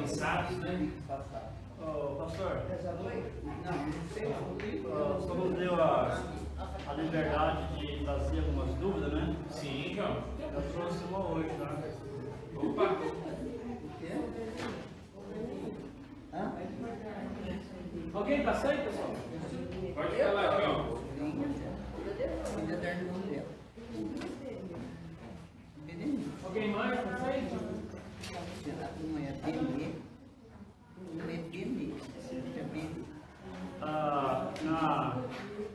cansados, né? Pastor, Não, o senhor nos deu a liberdade de trazer algumas dúvidas, né? Sim, João. Eu trouxe uma hoje, tá? Opa! Alguém está sem, pessoal? Pode falar, João. Alguém mais está sem?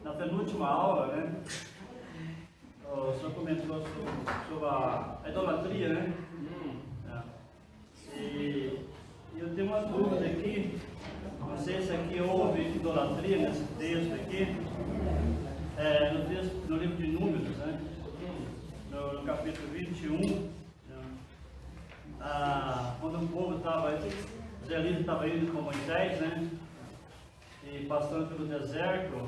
Na penúltima aula, né? O senhor comentou sobre a idolatria, né? E eu tenho uma dúvida aqui. Não sei se aqui houve idolatria nesse texto aqui. No livro de Números, né? No capítulo 21. Quando o povo estava, os israelitas estavam indo com Moisés, né? E passando pelo deserto,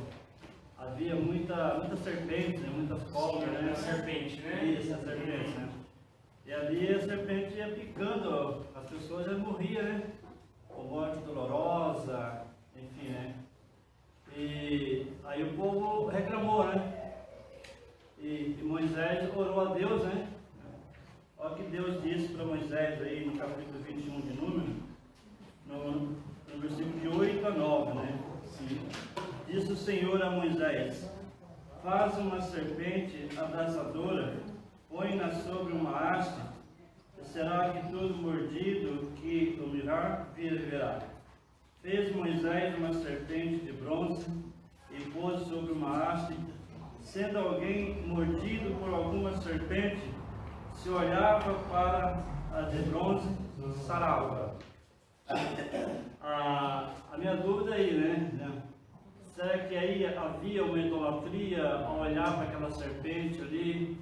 havia muitas serpentes, né? Muitas cobras, né? Serpente, né? Isso, a serpente, né? E ali a serpente ia picando, as pessoas já morriam, né? Com morte dolorosa, enfim, né? E aí o povo reclamou, né? E Moisés orou a Deus, né? Olha o que Deus disse para Moisés aí no capítulo 21 de Números, no versículo de 8 a 9, né? Sim. Disse o Senhor a Moisés: faz uma serpente abrasadora, põe-na sobre uma haste, e será que todo mordido que o mirar viverá. Fez Moisés uma serpente de bronze e pôs sobre uma haste. Sendo alguém mordido por alguma serpente, se olhava para a de bronze, sarava. A minha dúvida aí, né? Será que aí havia uma idolatria ao olhar para aquela serpente ali?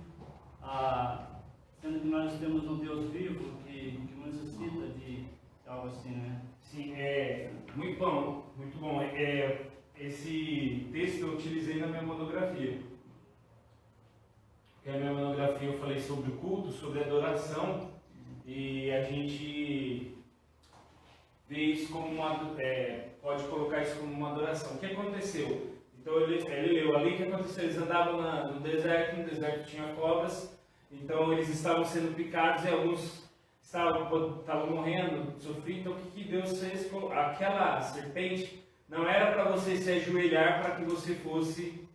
Sendo que nós temos um Deus vivo que não necessita de algo assim, né? Sim, muito bom, muito bom. Esse texto eu utilizei na minha monografia. Na minha monografia eu falei sobre o culto, sobre a adoração, e a gente vê isso como pode colocar isso como uma adoração. O que aconteceu? Então ele leu ali, o que aconteceu? Eles andavam no deserto tinha cobras, então eles estavam sendo picados e alguns estavam morrendo, sofrendo. Então o que Deus fez? Aquela serpente não era para você se ajoelhar para que você fosse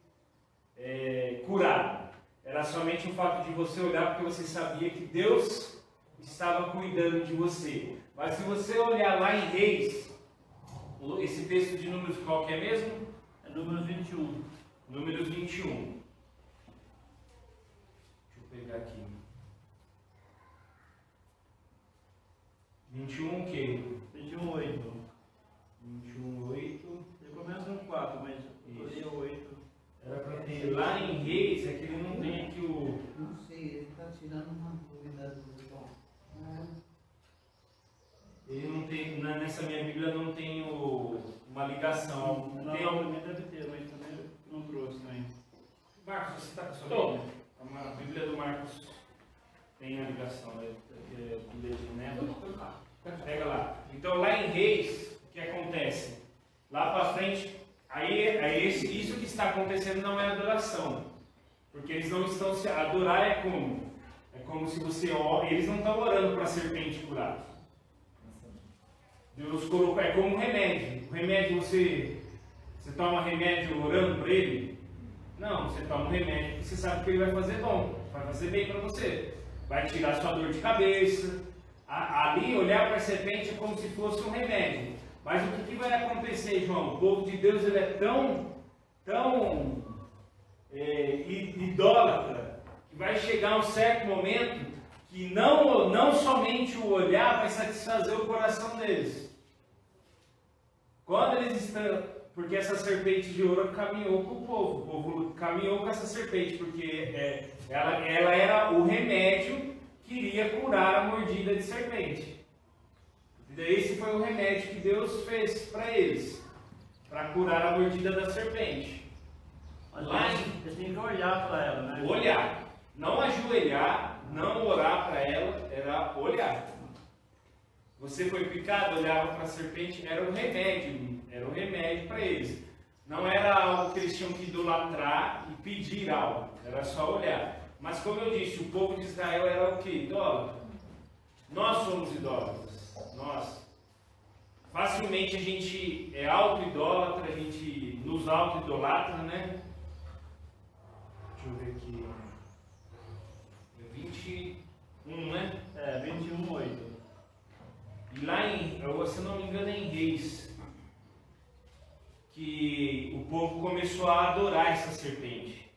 curado. Era somente o fato de você olhar porque você sabia que Deus estava cuidando de você. Mas se você olhar lá em Reis, esse texto de Números qual que é mesmo? É Números 21. Números 21. Deixa eu pegar aqui. 21 o quê? 21, 8. 21, 8. Eu começo no 4, mas eu li o 8. Era para ter lá em Reis, é que ele não tem aqui o... Não sei, ele está tirando uma dúvida do João. Ele não tem, nessa minha Bíblia não tem uma ligação. Não, Tem algum... deve ter, mas também não trouxe também. Marcos, você está com a sua Bíblia? A Bíblia do Marcos tem a ligação, né? Pega lá. Então lá em Reis, o que acontece? Lá para frente, isso que está acontecendo não é adoração. Porque eles não estão se... Adorar é como? É como se você ora, eles não estão orando para a serpente curar. Deus colocou, é como um remédio. O remédio, você toma remédio orando por ele? Não, você toma um remédio que você sabe que ele vai fazer bom, vai fazer bem para você. Vai tirar sua dor de cabeça. Ali, olhar para a serpente é como se fosse um remédio. Mas o que vai acontecer, João? O povo de Deus ele é tão idólatra, que vai chegar um certo momento que não somente o olhar vai satisfazer o coração deles. Quando eles estão... Porque essa serpente de ouro caminhou com o povo caminhou com essa serpente, porque ela era o remédio que iria curar a mordida de serpente. Esse foi o remédio que Deus fez para eles, para curar a mordida da serpente. Mas eles têm que olhar para ela, né? Olhar, não ajoelhar, não orar para ela, era olhar. Você foi picado, olhava para a serpente, era um remédio para eles. Não era algo que eles tinham que idolatrar e pedir algo, era só olhar. Mas como eu disse, o povo de Israel era o que? Idólatra. Nós somos idólatras. Nós. Facilmente a gente é auto-idólatra, a gente nos auto-idolatra, né? Deixa eu ver aqui. 21, né? 21:8. E lá se eu não me engano, é em Reis, que o povo começou a adorar essa serpente.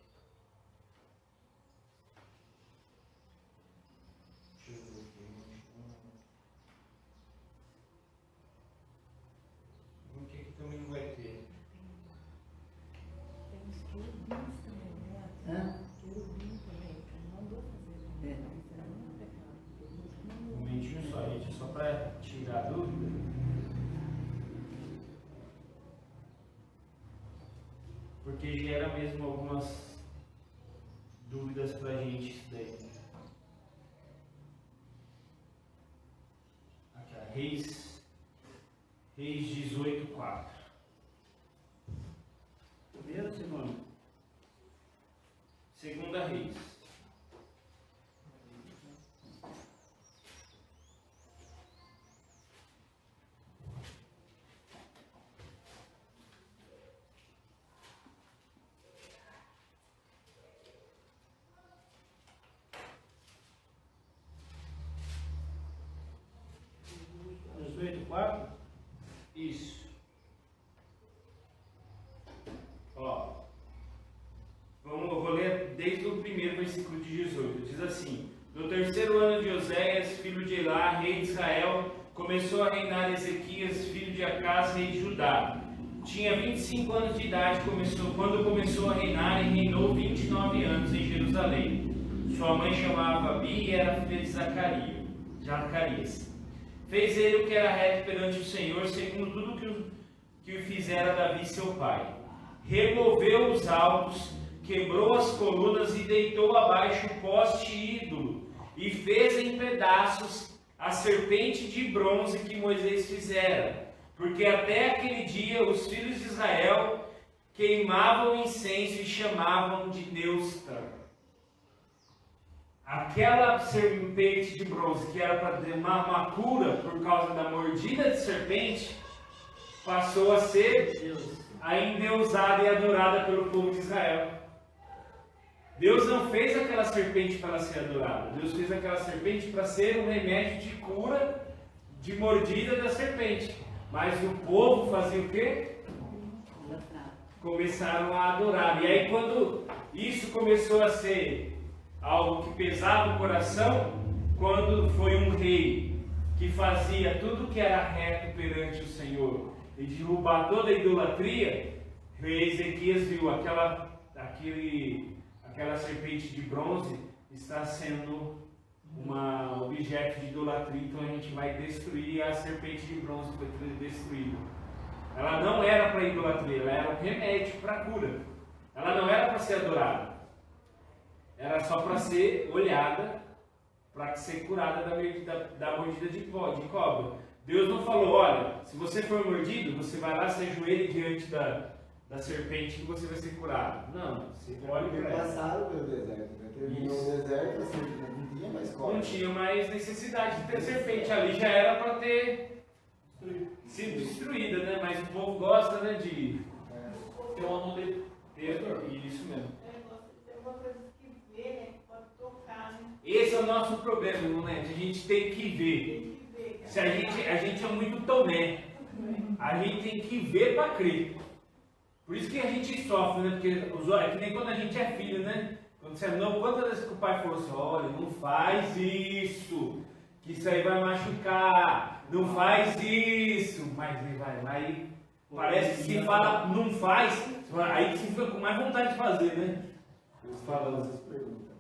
Deixa eu ver aqui. O que também não vai ter? Tem os querubins também, né? Hã? Querubim também, que ele mandou fazer. É. Isso era muito pecado. Um momentinho só, gente, só para tirar a dúvida. Porque gera mesmo algumas dúvidas para a gente isso daí. Aqui, ó, Reis 18:4. Primeiro ou segundo? Segunda Reis. Isso. Ó, eu vou ler desde o primeiro versículo de 18. Diz assim: no terceiro ano de Oséias, filho de Elá, rei de Israel, começou a reinar Ezequias, filho de Acás, rei de Judá. Tinha 25 anos de idade quando começou a reinar e reinou 29 anos em Jerusalém. Sua mãe chamava Abi e era filha de Zacarias. Fez ele o que era reto perante o Senhor, segundo tudo que o fizera Davi seu pai. Removeu os altos, quebrou as colunas e deitou abaixo o poste ídolo, e fez em pedaços a serpente de bronze que Moisés fizera. Porque até aquele dia os filhos de Israel queimavam incenso e chamavam de Deus Tan. Aquela serpente de bronze que era para ter uma cura por causa da mordida de serpente, passou a ser a endeusada e adorada pelo povo de Israel. Deus não fez aquela serpente para ser adorada. Deus fez aquela serpente para ser um remédio de cura de mordida da serpente. Mas o povo fazia o quê? Começaram a adorar. E aí quando isso começou a ser algo que pesava o coração, quando foi um rei que fazia tudo que era reto perante o Senhor e derrubar toda a idolatria, o rei Ezequias viu aquela serpente de bronze está sendo um objeto de idolatria, então a gente vai destruir. A serpente de bronze foi destruída. Ela não era para idolatria, ela era um remédio para cura. Ela não era para ser adorada. Era só para ser olhada, para ser curada da mordida de cobra. Deus não falou: olha, se você for mordido, você vai lá, se ajoelhe diante da serpente que você vai ser curado. Não, você olha para ela. Passaram pelo deserto, né? Terminou o deserto, assim, não tinha mais cobra. Não tinha mais necessidade de ter serpente ali, já era para ter sido destruída, né? Mas o povo gosta, né, de ter uma mão de Pedro, isso mesmo. Tem uma coisa que vê, né? Que pode tocar, né? Esse é o nosso problema, né? A gente tem que ver. Tem que ver, cara. Se a gente é muito tomé. A gente tem que ver para crer. Por isso que a gente sofre, né? Porque é que nem quando a gente é filho, né? Quando você é novo, quantas vezes que o pai falou assim: olha, não faz isso, que isso aí vai machucar, não faz isso. Mas vai. Parece que se fala não faz, aí você fica com mais vontade de fazer, né? Falando essas perguntas.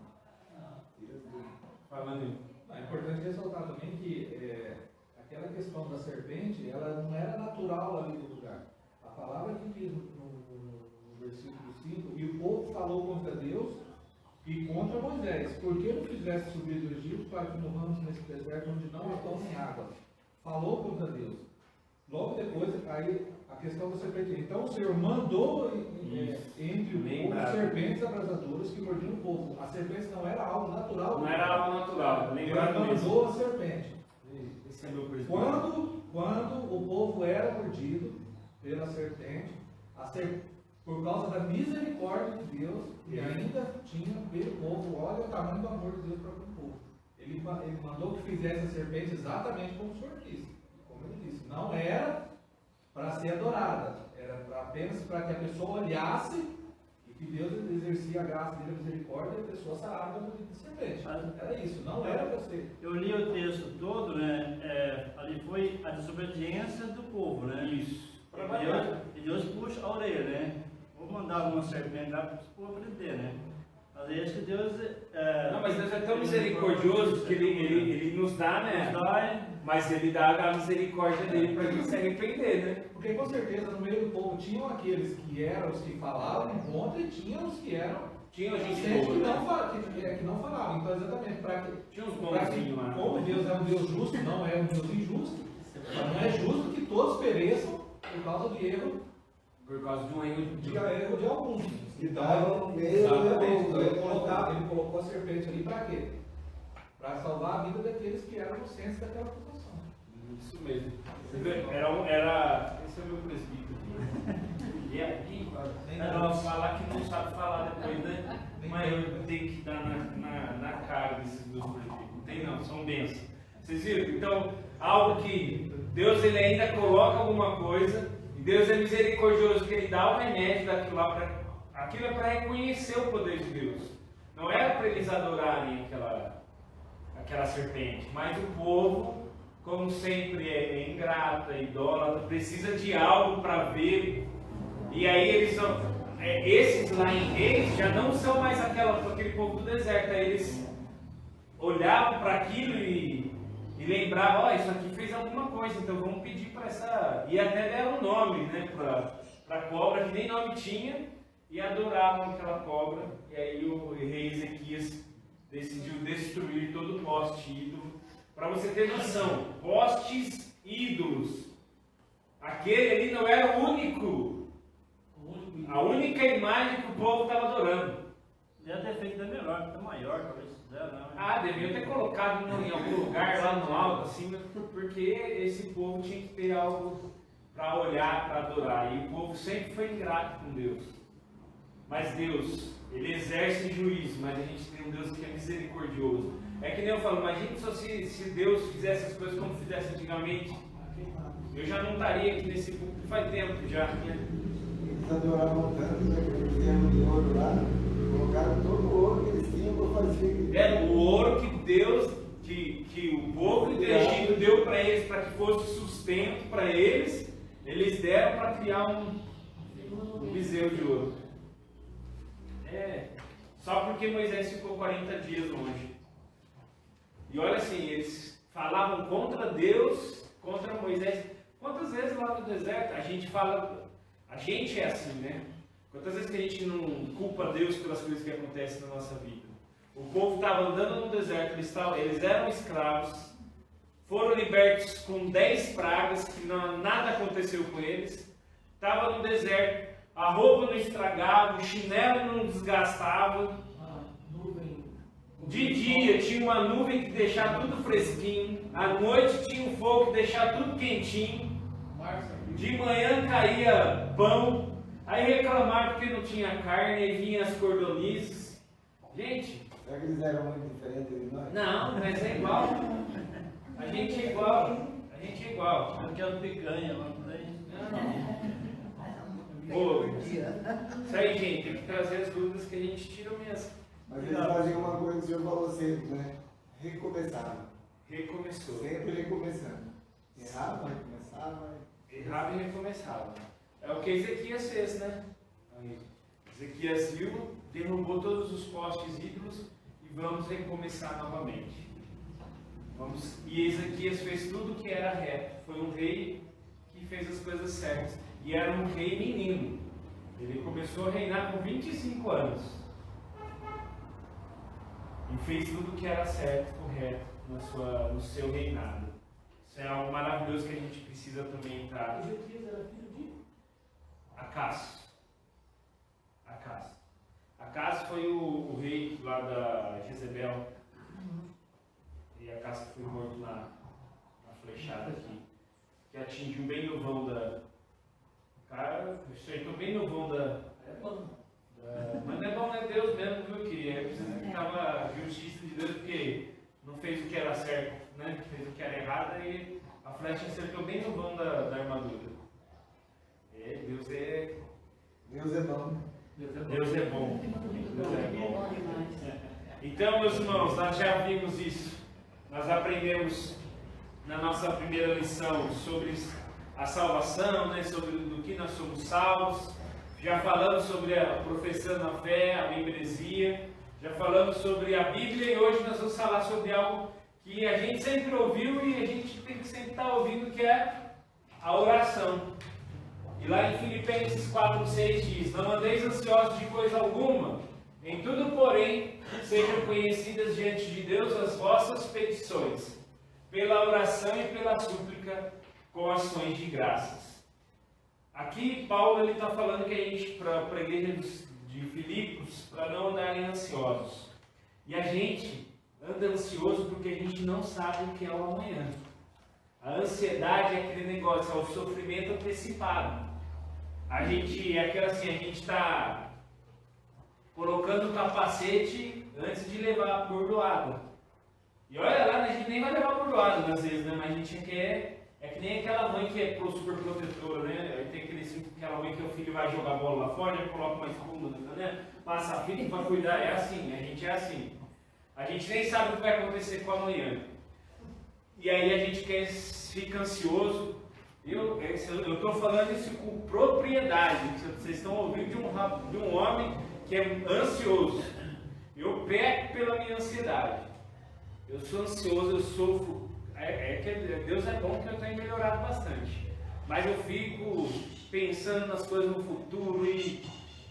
Falando. É importante ressaltar também que aquela questão da serpente, ela não era natural ali do lugar. A palavra que diz no versículo 5, e o povo falou contra Deus e contra Moisés: por que não fizeste subir do Egito para que morramos nesse deserto onde não há pão nem água? falou contra Deus. Logo depois, aí a questão da serpente. Então o Senhor mandou entre o povo serpentes abrasadoras que mordiam o povo. A serpente não era algo natural. Não era algo natural. Ele mandou a serpente. Esse é meu presbítero. Quando o povo era mordido pela serpente, por causa da misericórdia de Deus, e ainda tinha pelo povo, olha o tamanho do amor de Deus para o povo. Ele mandou que fizesse a serpente exatamente como o Senhor disse. Como ele disse, não era para ser adorada, era apenas para que a pessoa olhasse e que Deus exercia a graça dele, a misericórdia, e a pessoa sarava da mordida de serpente. Era isso, não era para ser. Eu li o texto todo, né? Ali foi a desobediência do povo, né? Isso. E Deus puxa a orelha, né? Vou mandar uma serpente lá para o povo aprender, né? Às vezes que Deus. Não, mas Deus é tão misericordioso que ele nos dá, né? Mas ele dá a misericórdia dele para a gente se arrepender, né? Porque com certeza no meio do povo tinham aqueles que eram os que falavam contra e tinham os que eram. Tinha gente que não falavam. Então, exatamente, para que. Tinha uns bonzinhos lá. Como Deus é um Deus justo, não é um Deus injusto. Não é justo que todos pereçam por causa de erro. Por causa de um erro De alguns. Então, exatamente. Então, ele colocou a serpente ali para quê? Para salvar a vida daqueles que eram inocentes daquela situação. Isso mesmo. Esse é o meu presbítero. E aqui, falar que não sabe falar depois, né? Mas eu tenho que dar na cara desses dois presbíteros. Não tem não, são bênçãos. Vocês viram? Então, algo que Deus ele ainda coloca alguma coisa, e Deus é misericordioso, que ele dá o remédio daquilo lá, aquilo é para reconhecer o poder de Deus. Não era para eles adorarem aquela serpente, mas o povo, como sempre é ingrato, é idólatra, precisa de algo para ver, e aí eles são, esses lá em Reis já não são mais aquele povo do deserto, aí eles olhavam para aquilo e lembravam, isso aqui fez alguma coisa, então vamos pedir para essa, e até deram um nome, né, para a cobra, que nem nome tinha, e adoravam aquela cobra, e aí o rei Ezequias decidiu destruir todo o poste ídolo. Para você ter noção, postes ídolos, aquele ali não era o único, a única imagem que o povo estava adorando. Deve ter feito da melhor, até maior, talvez fizeram, né? Deviam ter colocado em algum lugar lá no alto, assim, porque esse povo tinha que ter algo para olhar, para adorar. E o povo sempre foi ingrato com Deus. Mas Deus, ele exerce juízo, mas a gente tem um Deus que é misericordioso. É que nem eu falo, imagine só se Deus fizesse as coisas como fizesse antigamente. Eu já não estaria aqui nesse púlpito faz tempo já. Eles adoravam tanto, né? Que eles tinham de ouro lá, colocaram todo o ouro que eles tinham para fazer. Era o ouro que Deus, que o povo do Egito deu para eles, para que fosse sustento para eles, eles deram para criar um bezerro de ouro. Só porque Moisés ficou 40 dias longe. E olha assim, eles falavam contra Deus, contra Moisés. Quantas vezes lá no deserto a gente fala, a gente é assim, né? Quantas vezes que a gente não culpa Deus pelas coisas que acontecem na nossa vida? O povo estava andando no deserto, eles eram escravos, foram libertos com 10 pragas, que nada aconteceu com eles, estavam no deserto, a roupa não estragava, o chinelo não desgastava, de dia tinha uma nuvem que deixava tudo fresquinho, à noite tinha um fogo que deixava tudo quentinho, de manhã caía pão, aí reclamaram porque não tinha carne, aí vinham as cordonices. Gente, será que eles eram muito diferentes de nós? não, mas é igual. A gente é igual. A gente é igual. Aquela picanha lá por aí. Isso aí, gente, tem que trazer as dúvidas que a gente tira mesmo. Mas eles faziam uma coisa que o senhor falou sempre, né? Recomeçavam. Recomeçou. Sempre recomeçando. Errava, recomeçava. Errava e recomeçava. É o que Ezequias fez, né? Ezequias viu, derrubou todos os postes ídolos e vamos recomeçar novamente. E Ezequias fez tudo o que era reto. Foi um rei que fez as coisas certas. E era um rei menino. Ele começou a reinar com 25 anos. E fez tudo o que era certo, correto no seu reinado. Isso é algo maravilhoso que a gente precisa também estar. O Jetias era filho de? Acácio. Acácio foi o rei lá da Jezebel. E Acácio foi morto na flechada aqui. Que atingiu bem no vão da. Cara, acertou bem no vão da. Mas não é bom, é Deus mesmo, viu? Que estava a justiça de Deus, porque não fez o que era certo, né? Fez o que era errado e a flecha acertou bem no vão da armadura. Deus é bom. Deus é bom. Então, meus irmãos, nós já vimos isso. Nós aprendemos na nossa primeira lição sobre a salvação, né? Sobre do que nós somos salvos. Já falamos sobre a professando a fé, a membresia. Já falamos sobre a Bíblia e hoje nós vamos falar sobre algo que a gente sempre ouviu e a gente tem que sempre estar ouvindo, que é a oração. E lá em Filipenses 4:6 diz: não andeis ansiosos de coisa alguma, em tudo, porém, sejam conhecidas diante de Deus as vossas petições, pela oração e pela súplica, com ações de graças. Aqui Paulo está falando que a gente, para a igreja de Filipos, para não andarem ansiosos. E a gente anda ansioso porque a gente não sabe o que é o amanhã. A ansiedade é aquele negócio, é o sofrimento antecipado. A gente é aquela assim, a gente está colocando o capacete antes de levar a bordoada. E olha lá, a gente nem vai levar a bordoada às vezes, né? Mas a gente quer. É que nem aquela mãe que é super protetora, né? Aí tem aquela mãe que o filho vai jogar bola lá fora, já coloca uma espuma, né? Passa a fita para cuidar. É assim, a gente é assim. A gente nem sabe o que vai acontecer com amanhã. E aí a gente fica ansioso. Eu estou falando isso com propriedade. Vocês estão ouvindo de um homem que é ansioso. Eu peco pela minha ansiedade. Eu sou ansioso, eu sofro. Deus é bom que eu tenho melhorado bastante. Mas eu fico pensando nas coisas no futuro e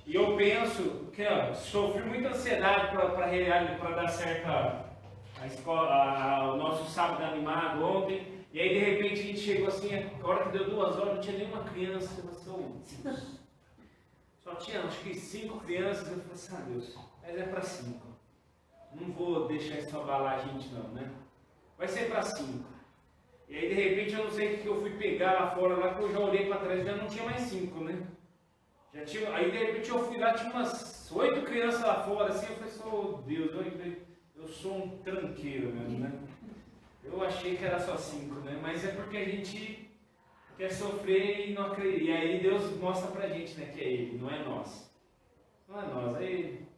eu penso que sofri muita ansiedade para dar certo a escola, o nosso sábado animado ontem. E aí de repente a gente chegou assim, a hora que deu 2 horas, não tinha nenhuma criança. Só tinha acho que 5 crianças. Eu falei assim, Deus, mas é para 5. Não vou deixar isso abalar a gente não, né? Vai ser para 5. E aí de repente eu não sei o que eu fui pegar lá fora, lá que eu já olhei para trás, já não tinha mais 5, né? Já tinha, aí de repente eu fui lá, tinha umas 8 crianças lá fora, assim, eu falei, Deus, eu sou um tranqueiro mesmo, né? Eu achei que era só 5, né? Mas é porque a gente quer sofrer e não acredita. E aí Deus mostra pra gente, né, que é Ele, não é nós. Não é nós, é Ele.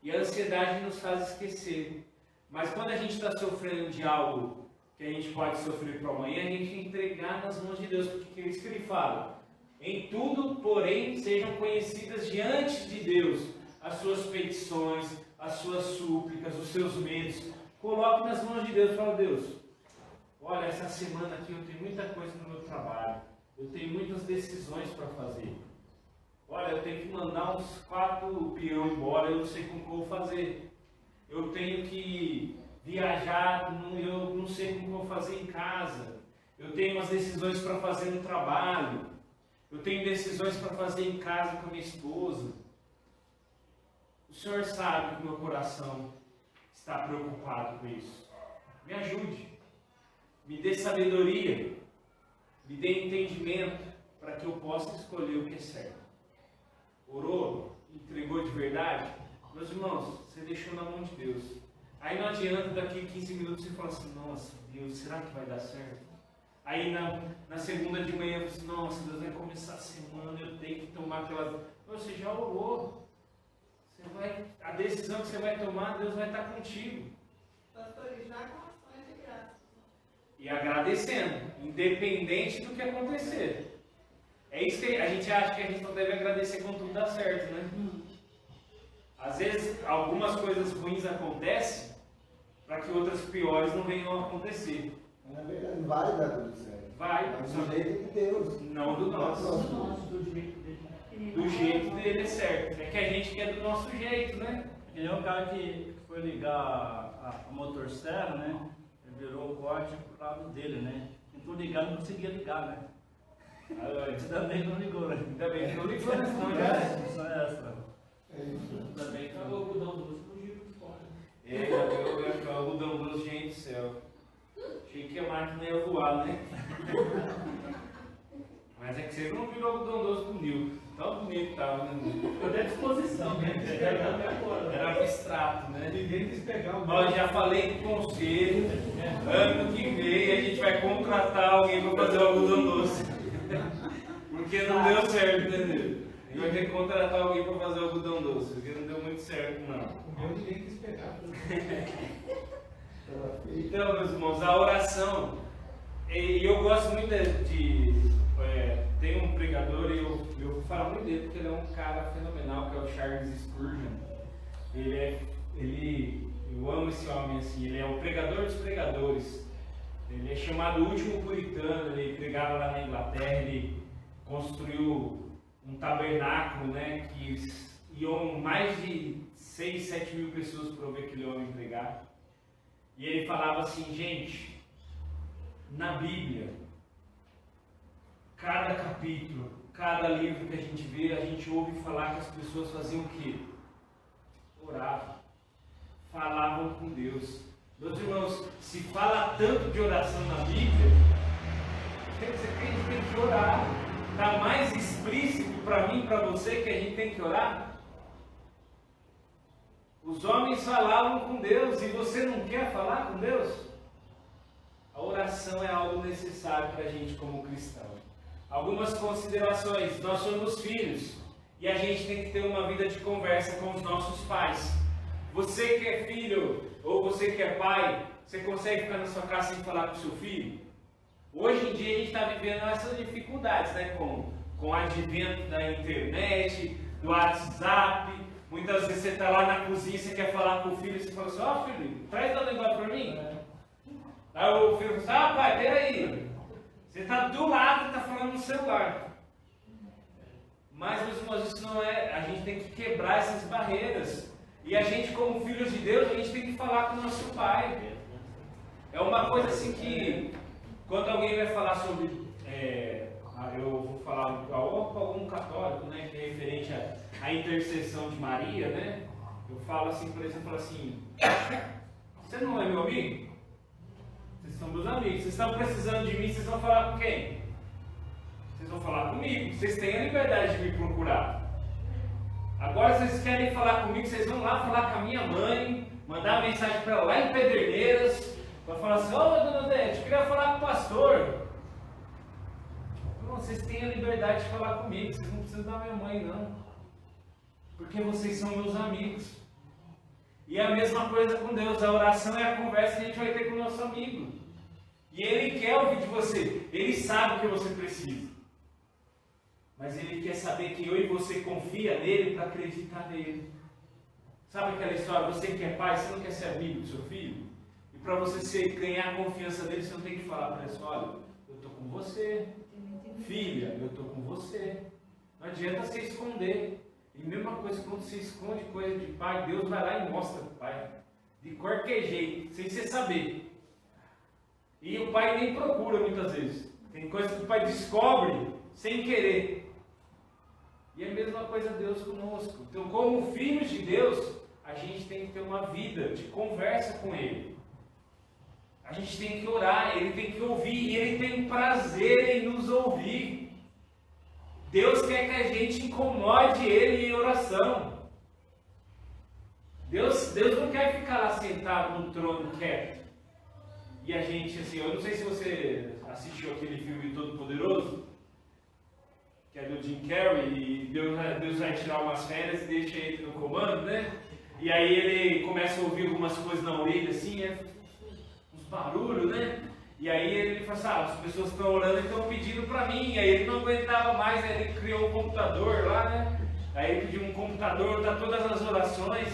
E a ansiedade nos faz esquecer. Mas quando a gente está sofrendo de algo que a gente pode sofrer para amanhã, a gente tem que entregar nas mãos de Deus, porque é isso que Ele fala. Em tudo, porém, sejam conhecidas diante de Deus as suas petições, as suas súplicas, os seus medos. Coloque nas mãos de Deus e fala, Deus, olha, essa semana aqui eu tenho muita coisa no meu trabalho, eu tenho muitas decisões para fazer. Olha, eu tenho que mandar uns 4 peão embora, eu não sei como vou fazer. Eu tenho que viajar, eu não sei como vou fazer em casa. Eu tenho umas decisões para fazer no trabalho. Eu tenho decisões para fazer em casa com a minha esposa. O Senhor sabe que o meu coração está preocupado com isso. Me ajude. Me dê sabedoria. Me dê entendimento para que eu possa escolher o que é certo. Orou? Entregou de verdade? Meus irmãos, você deixou na mão de Deus. Aí não adianta daqui 15 minutos você falar assim, nossa, Deus, será que vai dar certo? Aí na segunda de manhã você, nossa, Deus vai começar a semana, eu tenho que tomar aquela... Você já orou. A decisão que você vai tomar, Deus vai estar contigo. Pastor, já com ações de graça. E agradecendo, independente do que acontecer. É isso que a gente acha que a gente não deve agradecer quando tudo dá certo, né? Às vezes, algumas coisas ruins acontecem para que outras piores não venham a acontecer. Na verdade, vai dar tudo certo. Vai. Mas do jeito de Deus. Não do nosso. Do jeito dele é certo. É que a gente quer do nosso jeito, né? Que nem o cara que foi ligar a motosserra, né? Ele virou o corte pro lado dele, né? Tentou ligar, não conseguia ligar, né? Ainda bem que não ligou, né? Ainda bem que não ligou, né? Senão já... Só essa. É isso. Ainda bem que Então, não o algodão doce não gira de fora. É, o algodão doce, gente do céu. Achei que a máquina ia voar, né? Mas é que você não virou algodão doce pro Nil. Tão bonito que tava, né? Ficou à disposição, né? Era abstrato, né? Ninguém quis pegar o Ó, já falei com o conselho, ano que vem a gente vai contratar alguém para fazer o algodão doce. Porque não deu certo, entendeu? A gente vai ter que contratar alguém para fazer o algodão doce, porque não deu muito certo, não. O meu ninguém quis pegar. Então, meus irmãos, a oração, e eu gosto muito tem um pregador, e eu vou falar muito dele, porque ele é um cara fenomenal, que é o Charles Spurgeon. Eu amo esse homem, assim, ele é o pregador dos pregadores. Ele é chamado o último puritano, ele pregava lá na Inglaterra, ele construiu um tabernáculo, né, que iam mais de 6, 7 mil pessoas para ouvir aquele homem pregar. E ele falava assim, gente, na Bíblia, cada capítulo, cada livro que a gente vê, a gente ouve falar que as pessoas faziam o quê? Oravam, falavam com Deus. Meus irmãos, se fala tanto de oração na Bíblia, quer dizer que a gente tem que orar. Está mais explícito para mim e para você que a gente tem que orar? Os homens falavam com Deus e você não quer falar com Deus? A oração é algo necessário para a gente como cristão. Algumas considerações. Nós somos filhos e a gente tem que ter uma vida de conversa com os nossos pais. Você que é filho ou você que é pai, você consegue ficar na sua casa sem falar com o seu filho? Hoje em dia a gente está vivendo essas dificuldades, né? Com o advento da internet, do WhatsApp. Muitas vezes você está lá na cozinha, você quer falar com o filho, e você fala assim, ó filho, traz o negócio para mim. Aí o filho fala assim, pai, peraí. Você está do lado e está falando no celular. Mas, meus irmãos, isso não é... A gente tem que quebrar essas barreiras. E a gente, como filhos de Deus, a gente tem que falar com o nosso pai. É uma coisa assim que... Quando alguém vai falar sobre... eu vou falar com algum católico, né? Que é referente à intercessão de Maria, né? Eu falo assim, por exemplo, assim... Você não é meu amigo? Vocês são meus amigos. Vocês estão precisando de mim, vocês vão falar com quem? Vocês vão falar comigo. Vocês têm a liberdade de me procurar. Agora, se vocês querem falar comigo, vocês vão lá falar com a minha mãe, mandar mensagem para ela lá em Pederneiras, para falar assim, ô dona Odete, eu queria falar com o pastor. Não, vocês têm a liberdade de falar comigo, vocês não precisam da minha mãe, não. Porque vocês são meus amigos. E a mesma coisa com Deus, a oração é a conversa que a gente vai ter com o nosso amigo. E Ele quer ouvir de você, Ele sabe o que você precisa. Mas Ele quer saber que eu e você confia nele para acreditar nele. Sabe aquela história, você que é pai, você não quer ser amigo do seu filho? E para você ganhar a confiança dele, você não tem que falar para ele, olha, eu estou com você. Filha, eu estou com você. Não adianta você esconder. E mesma coisa, quando você esconde coisa de pai, Deus vai lá e mostra para o pai. De qualquer jeito, sem você saber. E o pai nem procura muitas vezes. Tem coisas que o pai descobre sem querer. E é a mesma coisa Deus conosco. Então, como filhos de Deus, a gente tem que ter uma vida de conversa com Ele. A gente tem que orar, Ele tem que ouvir, e Ele tem prazer em nos ouvir. Deus quer que a gente incomode Ele em oração. Deus não quer ficar lá sentado no trono quieto. E a gente, assim, eu não sei se você assistiu aquele filme Todo Poderoso, que é do Jim Carrey, e Deus vai tirar umas férias e deixa ele no comando, né? E aí ele começa a ouvir algumas coisas na orelha, assim, uns barulhos, né? E aí ele fala assim, as pessoas estão orando e estão pedindo para mim. E aí ele não aguentava mais, aí ele criou um computador lá, né? Aí ele pediu um computador para todas as orações,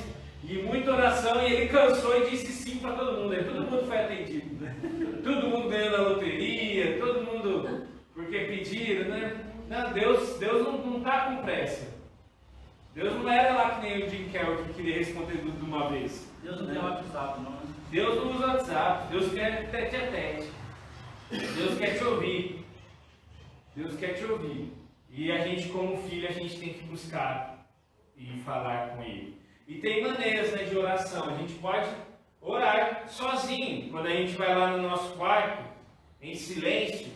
e muita oração, e ele cansou e disse sim para todo mundo. Aí todo mundo foi atendido, né? Todo mundo ganhou na loteria, todo mundo, porque pediram, né? Não, Deus não está com pressa. Deus não era lá que nem o Jim Carroll que queria responder tudo de uma vez. Deus não tem WhatsApp, não, né? Deus não usa WhatsApp, Deus quer tete a tete. Deus quer te ouvir. Deus quer te ouvir. E a gente, como filho, a gente tem que buscar e falar com Ele. E tem maneiras, né, de oração. A gente pode orar sozinho. Quando a gente vai lá no nosso quarto, em silêncio,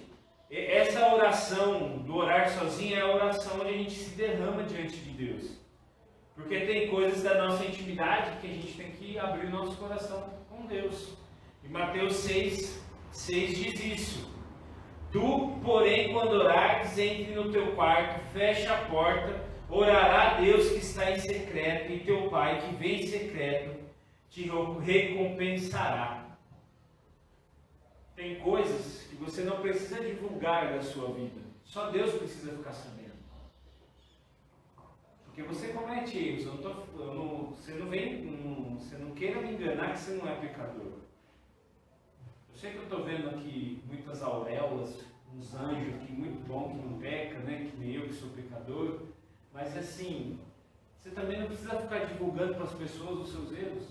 essa oração do orar sozinho é a oração onde a gente se derrama diante de Deus. Porque tem coisas da nossa intimidade que a gente tem que abrir o nosso coração com Deus. E Mateus 6 diz isso. Tu, porém, quando orares, entre no teu quarto, fecha a porta, orará a Deus que está em secreto, e teu Pai que vem em secreto te recompensará. Tem coisas que você não precisa divulgar da sua vida. Só Deus precisa ficar sabendo. Porque você comete erros. Você não queira me enganar que você não é pecador. Eu sei que eu estou vendo aqui muitas auréolas, uns anjos aqui muito bom que não peca, né? Que nem eu que sou pecador. Mas assim, você também não precisa ficar divulgando para as pessoas os seus erros.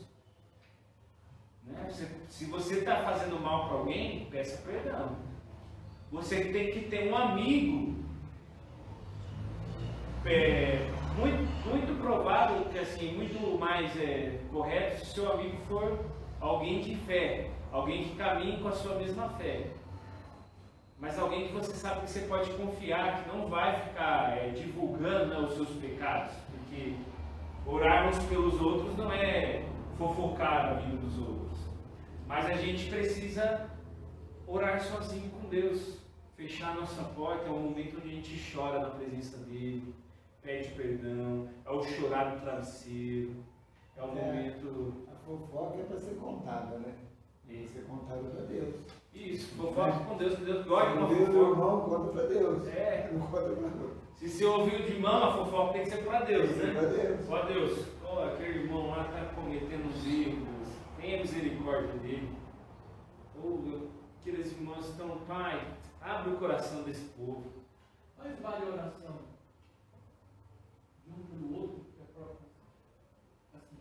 Né? Se você está fazendo mal para alguém, peça perdão. Você tem que ter um amigo. Muito provável que assim, muito mais correto se o seu amigo for alguém de fé, alguém que caminhe com a sua mesma fé. Mas alguém que você sabe que você pode confiar, que não vai ficar divulgando, né, os seus pecados. Porque orar uns pelos outros não é fofocar a vida dos outros. Mas a gente precisa orar sozinho com Deus. Fechar a nossa porta é o momento onde a gente chora na presença dEle, pede perdão, é o chorar no travesseiro, é o momento... A fofoca é para ser contada, né? Tem que ser contada para Deus. Isso, fofoca com Deus, que Deus gosta de uma Deus, fofoca. irmão, conta para Deus. Não conta para Deus. Se você ouviu de mão, a fofoca tem que ser para Deus, né? Para Deus. Ó Deus, aquele irmão lá está cometendo uns erros, tenha misericórdia dele. Ou aqueles irmãos estão, Pai, abre o coração desse povo. Mas vale a oração de um pelo outro, que é a própria. Assim,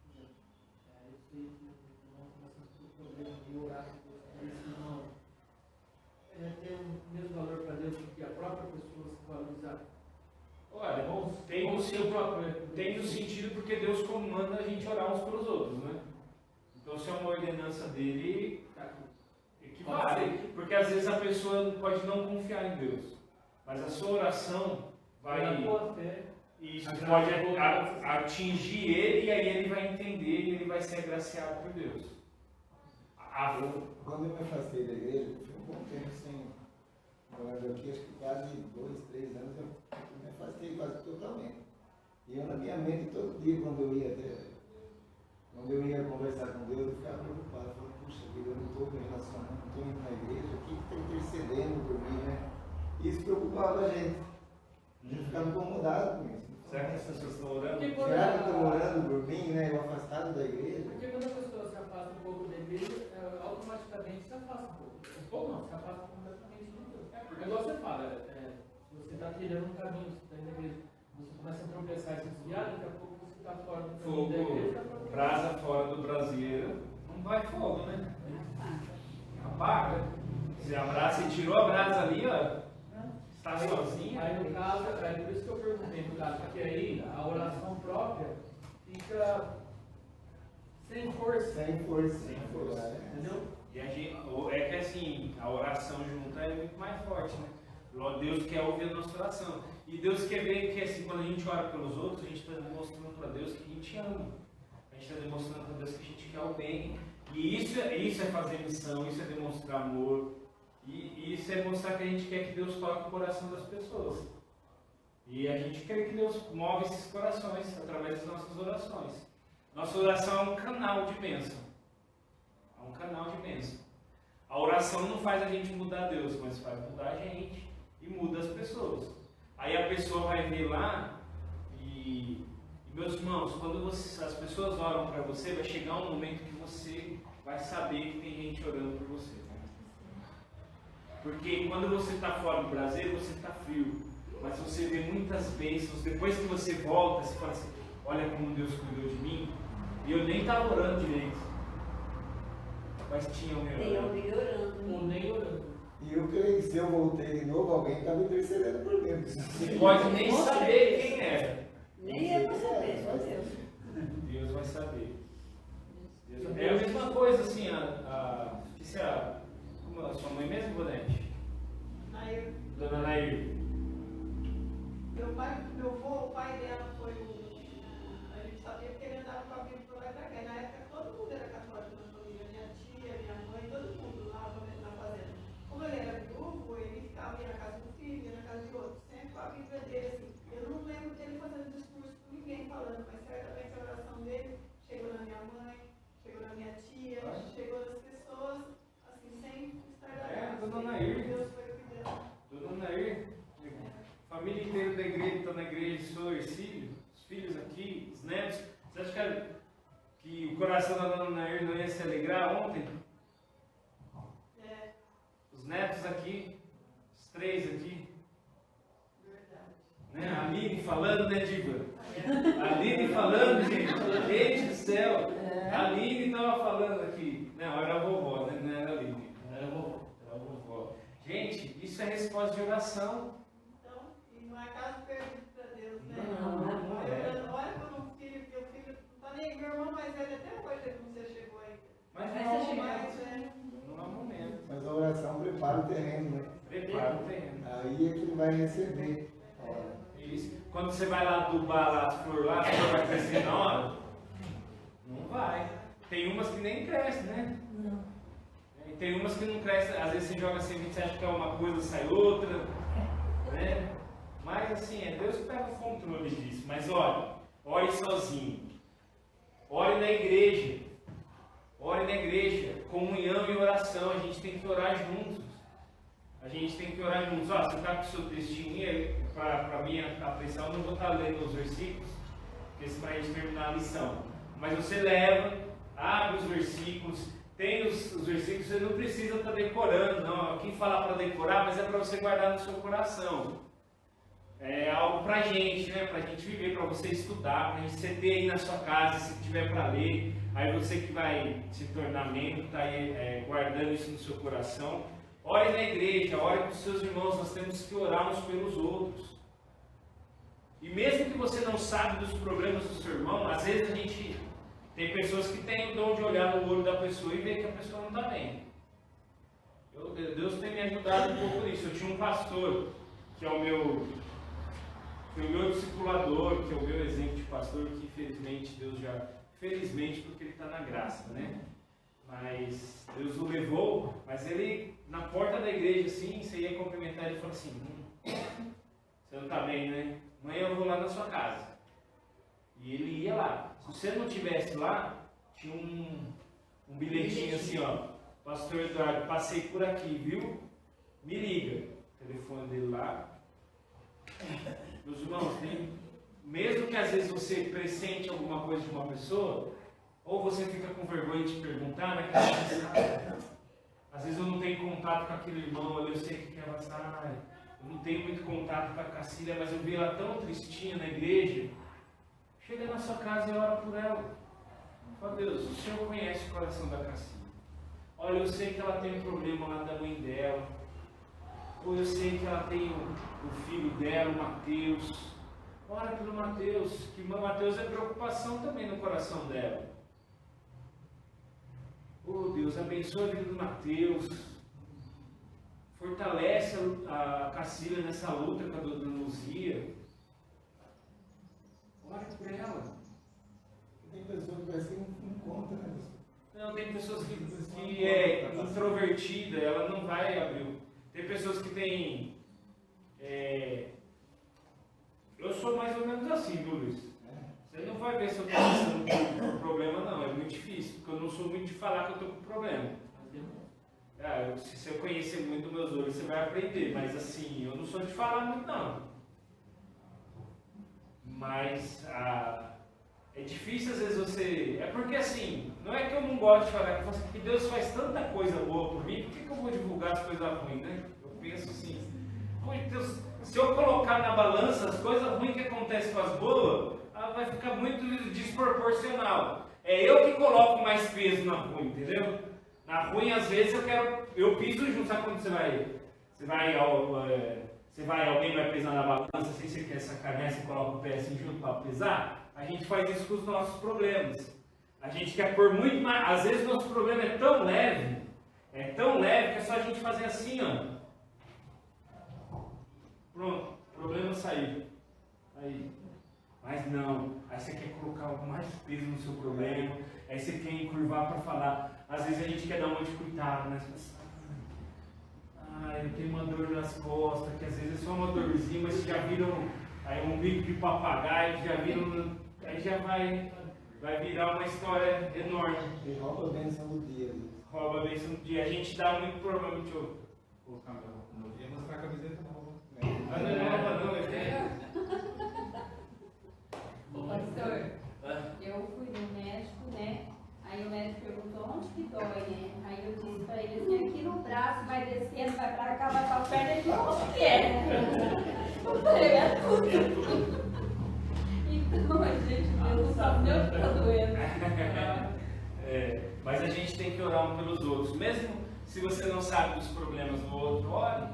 eu sei que o irmão começa a ter problema de orar por esse irmão. Tem o mesmo valor para Deus do que a própria pessoa se valorizar. Olha, tem no sentido porque Deus comanda a gente orar uns pelos outros, né? Então se é uma ordenança dele, equivale. Porque às vezes a pessoa pode não confiar em Deus. Mas a sua oração vai... Isso pode atingir ele e aí ele vai entender e ele vai ser agraciado por Deus. Quando eu me afastei da igreja, foi um bom tempo sem morar aqui, acho que quase 2, 3 anos eu me afastei quase totalmente. E eu na minha mente todo dia quando eu ia conversar com Deus, eu ficava preocupado, eu falava, puxa vida, eu não estou me relacionando, não estou indo na igreja, o que está intercedendo por mim, né? Isso preocupava a gente. A gente ficava incomodado com isso. Será que as pessoas estão orando? Será que estão orando por mim, né? Eu afastado da igreja? Porque quando a pessoa se afasta um pouco da igreja, automaticamente se afasta um pouco. Um pouco não, se afasta completamente de Deus. Porque igual você fala, se você está trilhando um caminho, você está indo na igreja, você começa a tropeçar e se desviar, daqui a pouco você está fora do caminho da igreja. Brasa fora do braseiro, não vai fogo, né? Apaga. Você abraça e tirou a brasa ali, ó. Está sozinho. Aí no caso, por isso que eu perguntei no caso, porque aí a oração própria fica sem força. Sem força. Entendeu? E a gente, é que assim, a oração junta é muito mais forte, né? Deus quer ouvir a nossa oração. E Deus quer ver que assim, quando a gente ora pelos outros, a gente está demonstrando para Deus que a gente ama. A gente está demonstrando para Deus que a gente quer o bem. E isso é fazer missão, isso é demonstrar amor. E isso é mostrar que a gente quer que Deus toque o coração das pessoas. E a gente quer que Deus move esses corações através das nossas orações. Nossa oração é um canal de bênção. É um canal de bênção. A oração não faz a gente mudar Deus, mas faz mudar a gente e muda as pessoas. Aí a pessoa vai ver lá e meus irmãos, quando as pessoas oram para você, vai chegar um momento que você vai saber que tem gente orando por você. Porque quando você está fora do braseiro, você está frio. Mas você vê muitas bênçãos. Depois que você volta, você fala assim, olha como Deus cuidou de mim. E eu nem estava orando direito. Mas tinha alguém Tem orando. alguém orando. Nem orando. E eu creio que se eu voltei de novo, alguém estava intercedendo por mim. Você pode nem saber quem era. Nem é pra saber, só Deus. Deus vai saber. É a mesma coisa assim, esqueci como é a sua mãe mesmo, Bonete? Aí, Dona Nair. meu avô, o pai dela foi a gente sabia porque ele andava com a Bíblia por lá e pra cá. Na época todo mundo era católico na família, minha tia, minha mãe, todo mundo lá na fazenda. Como ele era viúvo, ele ficava ia na casa do filho, ia na casa de outro, sempre com a Bíblia dele assim. Eu não lembro dele fazendo discurso com ninguém falando, mas certamente a oração dele chegou na minha mãe, chegou na minha tia, chegou nas pessoas, assim, sem estar da Dona Nair. Deus foi cuidando. Dona Nair. Família inteira da igreja está na igreja, sou Ercílio, os filhos aqui, os netos. Você acha que o coração da Dona Nair não ia se alegrar ontem? Os netos aqui, os 3 aqui. Né? A Aline falando, né, Diva? A Aline falando, gente. Gente do céu. A Aline estava falando aqui. Não, era a vovó, né? Não era a Aline. Era a vovó. Era a vovó. Gente, isso é resposta de oração. Então, e não é caso perdido para Deus, né? Não é. Olha quando o filho não tá nem meu irmão mais velho até hoje, ele não se chegou ainda. Mas Vai não, ser chegado. Mas, né? não é o momento. Mas a oração prepara o terreno, né? Prepara o terreno. Aí é que ele vai receber. Isso. Quando você vai lá adubar lá as flores lá, você vai crescer na hora? Não vai. Tem umas que nem crescem, né? Não. E tem umas que não crescem. Às vezes você joga semente, você acha que é uma coisa, sai outra. Né? Mas assim, é Deus que está no controle disso. Mas olha, ore sozinho. Ore na igreja. Ore na igreja. Comunhão e oração. A gente tem que orar juntos. A gente tem que orar juntos. Ó, você está com o seu textinho aí, para mim atenção, eu não vou estar lendo os versículos, porque isso é para a gente terminar a lição. Mas você leva, abre os versículos, tem os versículos, você não precisa estar decorando, não. Aqui fala para decorar, mas é para você guardar no seu coração. É algo para a gente, né? Para a gente viver, para você estudar, para você ter aí na sua casa, se tiver para ler. Aí você que vai se tornar membro, está aí guardando isso no seu coração. Ore na igreja, ore com os seus irmãos, nós temos que orar uns pelos outros. E mesmo que você não sabe dos problemas do seu irmão, às vezes a gente tem pessoas que têm o dom de olhar no olho da pessoa e ver que a pessoa não está bem. Deus tem me ajudado um pouco nisso. Eu tinha um pastor, que é o meu discipulador, que é o meu exemplo de pastor, que infelizmente Deus já... Felizmente porque ele está na graça, né? Mas Deus o levou, mas ele, na porta da igreja, assim, você ia cumprimentar ele e falou assim, você não está bem, né? Amanhã eu vou lá na sua casa. E ele ia lá. Se você não estivesse lá, tinha um bilhetinho assim, ó. Pastor Eduardo, passei por aqui, viu? Me liga. O telefone dele lá. Meus irmãos, mesmo que às vezes você pressente alguma coisa de uma pessoa, ou você fica com vergonha de perguntar, né? Às vezes eu não tenho contato com aquele irmão, eu sei que ela sai. Eu não tenho muito contato com a Cacília, mas eu vi ela tão tristinha na igreja. Chega na sua casa e ora por ela. Fala, Deus, o Senhor conhece o coração da Cacília. Olha, eu sei que ela tem um problema lá da mãe dela. Ou eu sei que ela tem o filho dela, o Mateus. Ora pelo Mateus, que o Mateus é preocupação também no coração dela. Oh Deus, abençoa a vida do Mateus. Fortalece a Cacília nessa luta com a dona Luzia. Ora por ela. Tem pessoa que vai ser um contra, né? Não, tem pessoas que é introvertida, ela não vai abrir. Tem pessoas que têm. Eu sou mais ou menos assim, viu, Luiz? Você não vai ver se eu estou passando por problema, não. É muito difícil, porque eu não sou muito de falar que eu estou com problema. Se você conhecer muito meus olhos, você vai aprender. Mas assim, eu não sou de falar muito, não. Mas é difícil às vezes você... É porque assim, não é que eu não gosto de falar, que Deus faz tanta coisa boa por mim, por que eu vou divulgar as coisas ruins, né? Eu penso assim, Deus, se eu colocar na balança boa, ela vai ficar muito desproporcional. É eu que coloco mais peso na ruim, entendeu? Na ruim, às vezes, eu piso junto. Sabe quando alguém vai pesar na balança, assim, você quer sacanear, você coloca o pé assim junto para pesar? A gente faz isso com os nossos problemas. A gente quer pôr muito mais. Às vezes, nosso problema é tão leve que é só a gente fazer assim, ó. Pronto, o problema saiu. Aí. Mas não, aí você quer colocar mais peso no seu problema, aí você quer encurvar para falar. Às vezes a gente quer dar um monte de cuidado, né? Eu tenho uma dor nas costas, que às vezes é só uma dorzinha, mas já viram aí um bico de papagaio, já viram, aí já vai virar uma história enorme. E rouba a bênção do dia. Rouba a bênção do dia. A gente dá muito problema. Deixa eu colocar meu. Não ia mostrar a camiseta nova. Mas não é nova, não, Pastor, eu fui no médico, né? Aí o médico perguntou onde que dói, né? Aí eu disse pra ele assim, aqui no braço, vai descendo, vai pra cá, vai pra perna, ele falou, onde que é? Eu falei, é tudo. Então, a gente, Deus não sabe nem onde tá doendo. Mas a gente tem que orar um pelos outros. Mesmo se você não sabe dos problemas do outro, ore.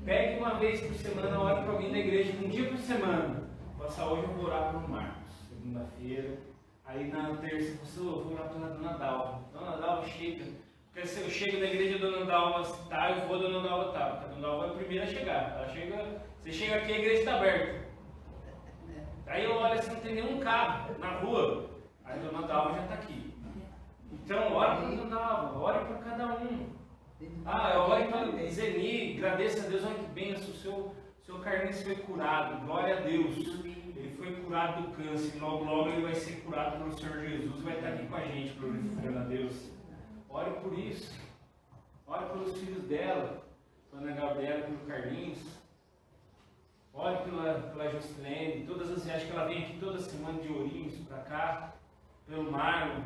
Pegue uma vez por semana, ore para alguém da igreja, um dia por semana. Faça hoje, eu vou orar para o Marcos, segunda-feira. Aí na terça, eu vou orar pela Dona Dalva. Dona Dalva chega. Porque se eu chego na igreja, a Dona Dalva está, eu vou, a Dona Dalva está. Porque a Dona Dalva é a primeira a chegar. Você chega aqui, a igreja está aberta. Aí eu olho assim, não tem nenhum carro na rua. Aí a Dona Dalva já está aqui. Então, ore para a Dona Dalva, ore para cada um. Ore para Zeni, agradeça a Deus, olha que bênção, o seu Carlinhos foi curado, glória a Deus. Ele foi curado do câncer, logo ele vai ser curado pelo Senhor Jesus, vai estar aqui com a gente, glorificando a Deus. Ore por isso, ore pelos filhos dela, pela Ana Gabriela, pelo Carlinhos. Ore pela Juscelene, todas as viagens que ela vem aqui toda semana de Ourinhos para cá, pelo Marlon,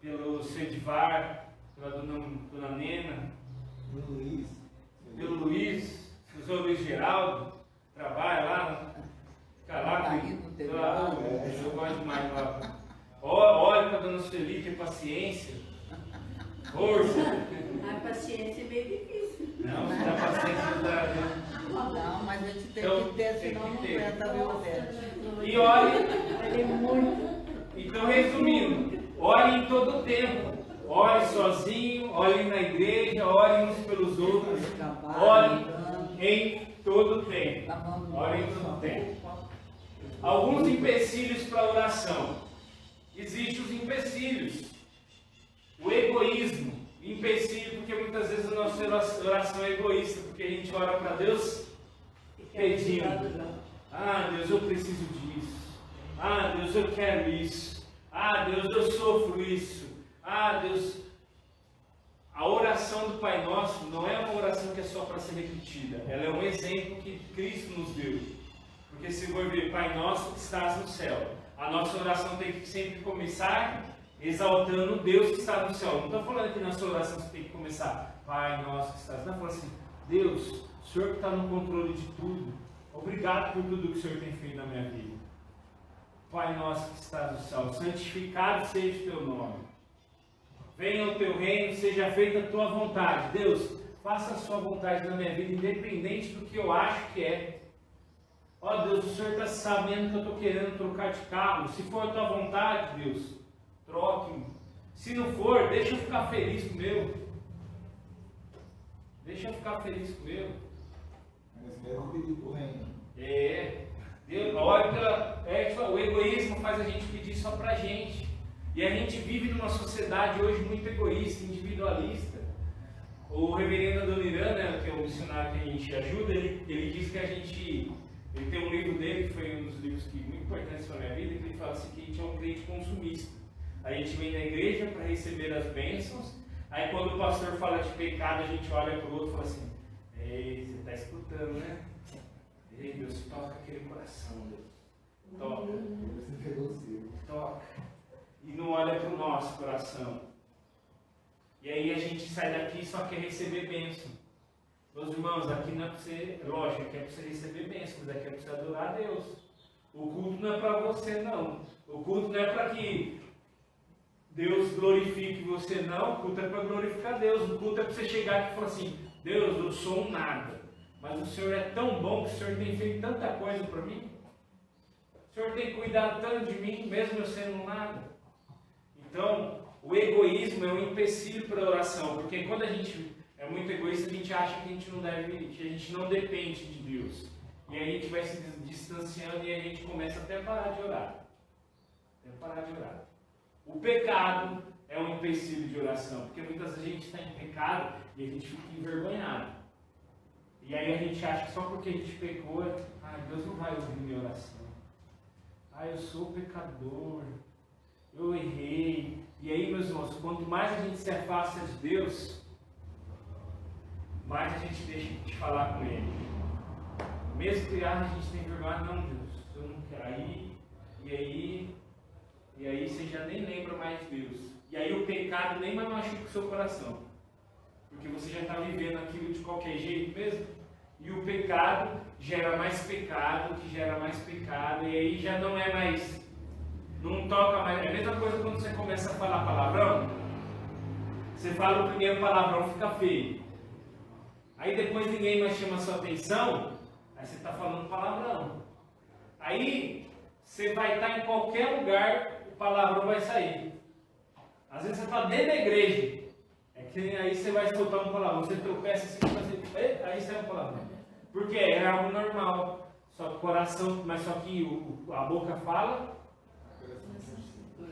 pelo Cedivar, pela Dona Nena, pelo Luiz, o Sr. Luiz Geraldo, trabalha lá, fica lá, eu gosto demais lá. Olha para a Dona Sueli, ter paciência, força. A paciência é meio difícil. Não, se dá paciência, Não, mas a gente tem Então, que ter, tem senão que não ter. aguenta ver o dente. E ore. Ele é muito. Então, resumindo, ore em todo o tempo. Ore sozinho, ore na igreja, ore uns pelos outros. Ore em todo o tempo. Ore em todo o tempo. Alguns empecilhos para a oração. Existem os empecilhos. O egoísmo. Empecilho, porque muitas vezes a nossa oração é egoísta, porque a gente ora para Deus pedindo. Deus, eu preciso disso. Deus, eu quero isso. Deus, eu sofro isso. Deus. A oração do Pai Nosso não é uma oração que é só para ser repetida. Ela é um exemplo que Cristo nos deu. Porque se for ver, Pai Nosso que estás no céu. A nossa oração tem que sempre começar exaltando Deus que está no céu. Não estou falando que na sua oração você tem que começar, Pai Nosso que estás. Não, falando assim, Deus, o Senhor que está no controle de tudo. Obrigado por tudo que o Senhor tem feito na minha vida. Pai Nosso que estás no céu, santificado seja o teu nome. Venha o teu reino, seja feita a tua vontade. Deus, faça a sua vontade na minha vida, independente do que eu acho que é. Deus, o Senhor está sabendo que eu estou querendo trocar de carro. Se for a tua vontade, Deus, troque-me. Se não for, deixa eu ficar feliz com o meu. Deixa eu ficar feliz com o meu. Mas quero pedir para o reino. Deus, olha, o egoísmo faz a gente pedir só para a gente. E a gente vive numa sociedade hoje muito egoísta, individualista. O reverendo Adoniran, né, que é o missionário que a gente ajuda, ele diz que a gente... Ele tem um livro dele, que foi um dos livros muito importantes para a minha vida, que ele fala assim, que a gente é um crente consumista. A gente vem na igreja para receber as bênçãos, aí quando o pastor fala de pecado, a gente olha para o outro e fala assim, ei, você está escutando, né? Ei, Deus, toca aquele coração, Deus. Toca. Você pegou o seu. Toca. E não olha para o nosso coração. E aí a gente sai daqui e só quer receber bênção. Meus irmãos, aqui não é para você, lógico, aqui é para você receber bênçãos, daqui é para você adorar a Deus. O culto não é para você, não. O culto não é para que Deus glorifique você, não. O culto é para glorificar Deus. O culto é para você chegar aqui e falar assim: Deus, eu sou um nada, mas o Senhor é tão bom que o Senhor tem feito tanta coisa para mim. O Senhor tem cuidado tanto de mim, mesmo eu sendo um nada. Então, o egoísmo é um empecilho para a oração, porque quando a gente é muito egoísta, a gente acha que a gente não deve, que a gente não depende de Deus. E aí a gente vai se distanciando e a gente começa até a parar de orar. Até parar de orar. O pecado é um empecilho de oração, porque muitas vezes a gente está em pecado e a gente fica envergonhado. E aí a gente acha que só porque a gente pecou, Deus não vai ouvir minha oração. Eu sou pecador, eu errei. E aí, meus irmãos, quanto mais a gente se afasta de Deus, mais a gente deixa de falar com Ele. Mesmo que a gente tenha vergonha, não, Deus, eu não quero. E aí você já nem lembra mais de Deus. E aí o pecado nem mais machuca o seu coração. Porque você já está vivendo aquilo de qualquer jeito mesmo. E o pecado gera mais pecado, que gera mais pecado. E aí já não é mais, não toca mais. É a mesma coisa quando você começa a falar palavrão. Você fala o primeiro palavrão, fica feio. Aí depois ninguém mais chama a sua atenção. Aí você está falando palavrão. Aí você vai estar em qualquer lugar, o palavrão vai sair. Às vezes você está dentro da igreja. É que aí você vai soltar um palavrão. Você tropeça assim, aí sai um palavrão. Porque é algo normal. Só que o coração, mas só que a boca fala,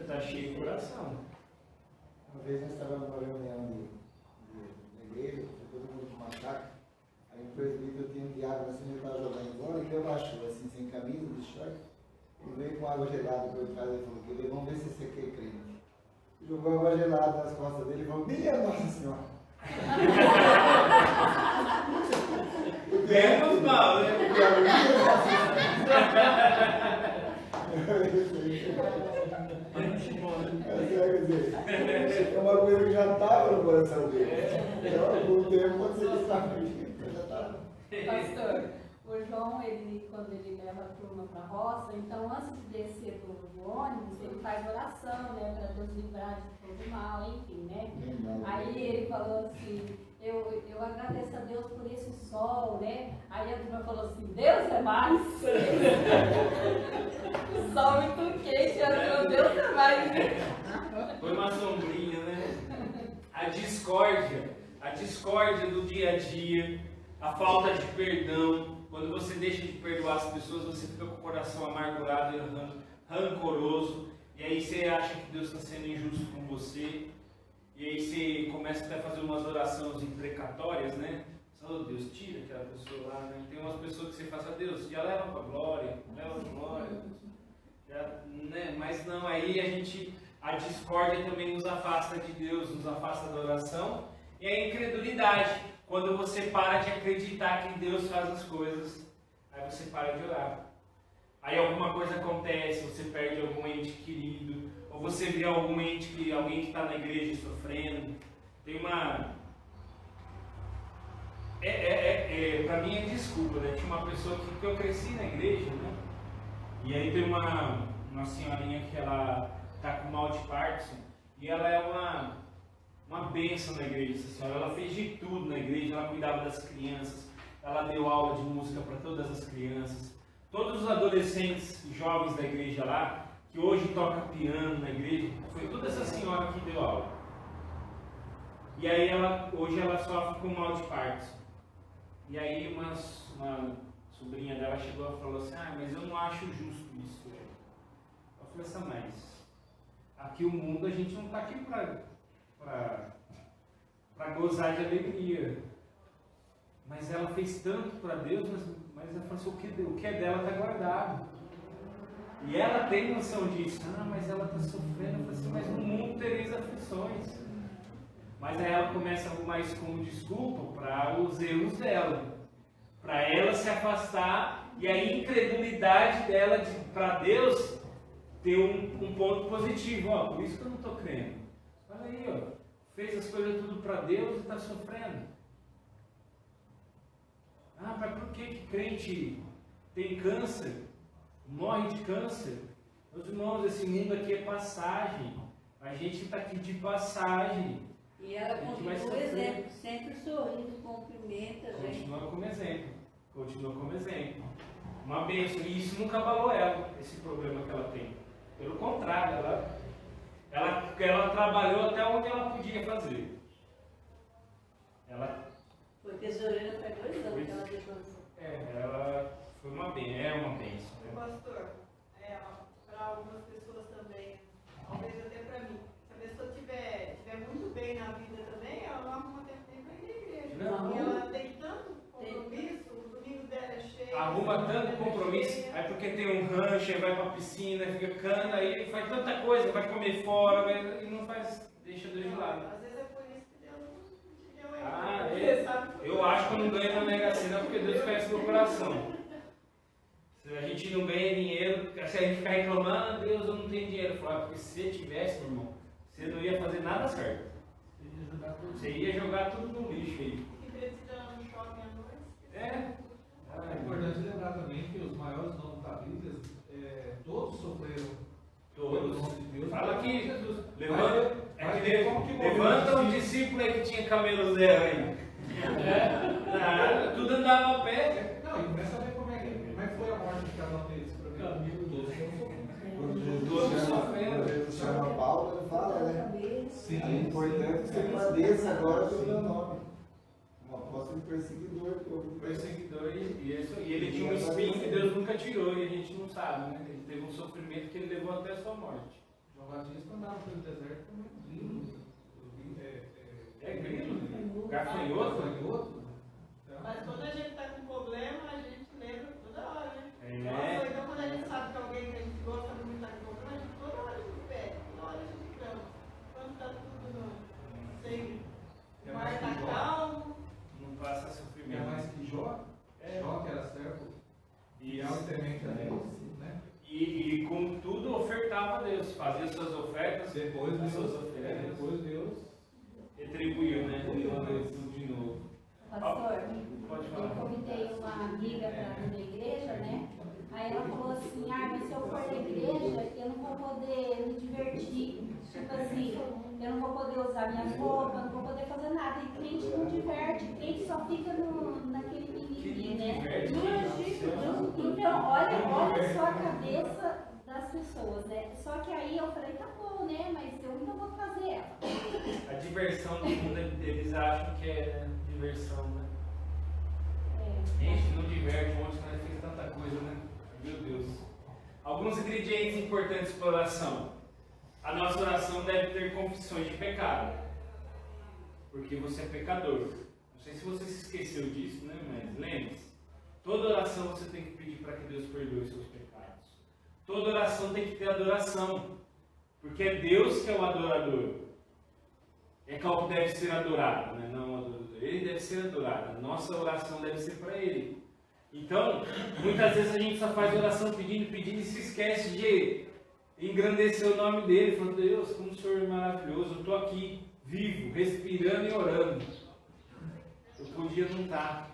está cheio de coração. Uma vez nós estávamos numa reunião de igreja, todo mundo com uma chácara. Aí o presbítero tinha um diácono assim, ele estava jogando bola, e ele abaixou, assim, sem camisa, de short. Ele veio com água gelada por trás e falou: "Querido, vamos ver se você quer crente." Jogou água gelada nas costas dele e falou: "Minha Nossa Senhora!" Menos mal, né? É uma coisa que já estava no coração dele. Então, algum tempo, quando você estava já estava. Pastor, o João, quando ele leva a turma para a roça, então antes de descer do ônibus, ele faz oração, né, para Deus livrar de todo mal, enfim, né? Aí ele falou assim: eu agradeço a Deus por esse sol, né? Aí a turma falou assim: Deus é mais. O sol muito quente, ela falou: Deus é mais. Foi uma sombrinha, né? A discórdia do dia a dia, a falta de perdão. Quando você deixa de perdoar as pessoas, você fica com o coração amargurado e rancoroso. E aí você acha que Deus está sendo injusto com você. E aí você começa até a fazer umas orações imprecatórias, né? Oh, Deus, tira aquela pessoa lá, né? Tem umas pessoas que você faz: Deus, já leva para a glória, já, né? Mas não, aí a discórdia também nos afasta de Deus, nos afasta da oração. E a incredulidade, quando você para de acreditar que Deus faz as coisas, aí você para de orar. Aí alguma coisa acontece, você perde algum ente querido, ou você vê alguém que está na igreja sofrendo. Tem uma... Para mim é desculpa, né? Tinha uma pessoa que eu cresci na igreja, né? E aí tem uma senhorinha que ela está com mal de Parkinson, e ela é uma bênção na igreja, essa senhora. Ela fez de tudo na igreja, ela cuidava das crianças, ela deu aula de música para todas as crianças. Todos os adolescentes e jovens da igreja lá, que hoje toca piano na igreja, foi toda essa senhora que deu aula. E aí hoje ela sofre com mal de Parkinson. E aí uma sobrinha dela chegou e falou assim: mas eu não acho justo isso. Eu falei assim: mas aqui o mundo, a gente não está aqui para gozar de alegria. Mas ela fez tanto para Deus, mas ela falou assim: o que é dela está guardado. E ela tem noção disso. Mas ela está sofrendo. Eu falei assim: mas no mundo tereis aflições. Mas aí ela começa a arrumar isso como desculpa para os erros dela, para ela se afastar, e a incredulidade dela para Deus ter um ponto positivo. Por isso que eu não estou crendo. Olha aí, fez as coisas tudo para Deus e está sofrendo. Mas por que crente tem câncer, morre de câncer. Meus irmãos, esse mundo aqui é passagem. A gente está aqui de passagem. E ela continua o exemplo, sempre sorrindo, cumprimenta, gente. Continua como exemplo. Continua como exemplo. Uma bênção. E isso nunca abalou ela, esse problema que ela tem. Pelo contrário, ela trabalhou até onde ela podia fazer. Ela Foi tesoureira até 2 anos que ela depois. ela foi uma bênção, é uma bênção. Né? Pastor, para algumas pessoas também, talvez até para mim, se a pessoa estiver muito bem na vida também, ela não arruma tempo nem para ir na igreja. Não. E ela tem tanto compromisso, o domingo dela é cheio. Arruma tanto compromisso, aí porque tem um rancho, aí vai pra piscina, fica cana, aí faz tanta coisa, vai comer fora, e não faz, deixa Deus de lado. Às vezes é por isso que Deus não te deu aí. Ah, Porque sabe que eu acho que eu não ganho na Mega Sena porque Deus conhece meu coração. Se a gente não ganha dinheiro, se a gente ficar reclamando, Deus, eu não tenho dinheiro. Eu falo, porque se você tivesse, meu irmão, você não ia fazer nada certo. Você ia jogar tudo no lixo aí. que precisa no shopping à noite. É. É importante lembrar também que os maiores nomes da Bíblia, todos sofreram. Todos. Pelo nome de Deus. Fala que Jesus. levanta, Vai ver como que morreu levanta um Jesus. discípulo aí que tinha camelo zero aí. Nada, tudo andava a pé. Não, e começa a ver como é que foi a morte de cada um deles. Para mim, Quando Todos sofreram. quando Jesus chama Paulo, ele fala, né? Sim, É importante que você padeça agora pelo meu nome. Um apóstolo perseguidor. Perseguidor e ele tinha um espinho que Deus nunca tirou e a gente não sabe, né? Ele teve um sofrimento que ele levou até a sua morte. João Batista andava pelo deserto como um grilo. É grilo? Gafanhoto? Gafanhoto. Mas quando a gente está com problema, a gente lembra toda hora, né? É. Nossa, então quando a gente sabe que alguém que a gente gosta muito está com problema, a gente toda hora a gente pede, toda hora a gente clama. Quando está tudo sem É mar mais está que Jó. calmo. Não passa É sofrimento. mais que Jó. Jó, que era servo E, fiel e temente a Deus, né? e com tudo ofertava a Deus, fazia suas ofertas, Depois as suas Deus, ofertas, depois Deus retribuiu, né? Deu tudo de novo. Pastor, Pode eu falar. convidei uma amiga para ir na igreja, né? Aí ela falou assim, mas se eu for na igreja, eu não vou poder me divertir. Tipo assim, eu não vou poder usar minhas roupas, não vou poder fazer nada. E crente não diverte, crente só fica naquele mimimi, né? Então, olha só a cabeça das pessoas, né? Só que aí eu falei, tá bom, né? Mas eu ainda vou fazer ela. A diversão do mundo, eles acham que é diversão, né? Gente, não diverte, ontem nós fez tanta coisa, né? Meu Deus. Alguns ingredientes importantes para a oração. A nossa oração deve ter confissões de pecado. Porque você é pecador. Não sei se você se esqueceu disso, né? Mas lembre-se. Toda oração você tem que pedir para que Deus perdoe os seus pecados. Toda oração tem que ter adoração. Porque é Deus que é o adorador. É qual que deve ser adorado, né? Não o adorador. Ele deve ser adorado. A nossa oração deve ser para Ele. Então, muitas vezes a gente só faz oração pedindo e se esquece de engrandecer o nome dele. Falando, Deus, como o Senhor é maravilhoso. Eu estou aqui, vivo, respirando e orando. Eu podia não estar.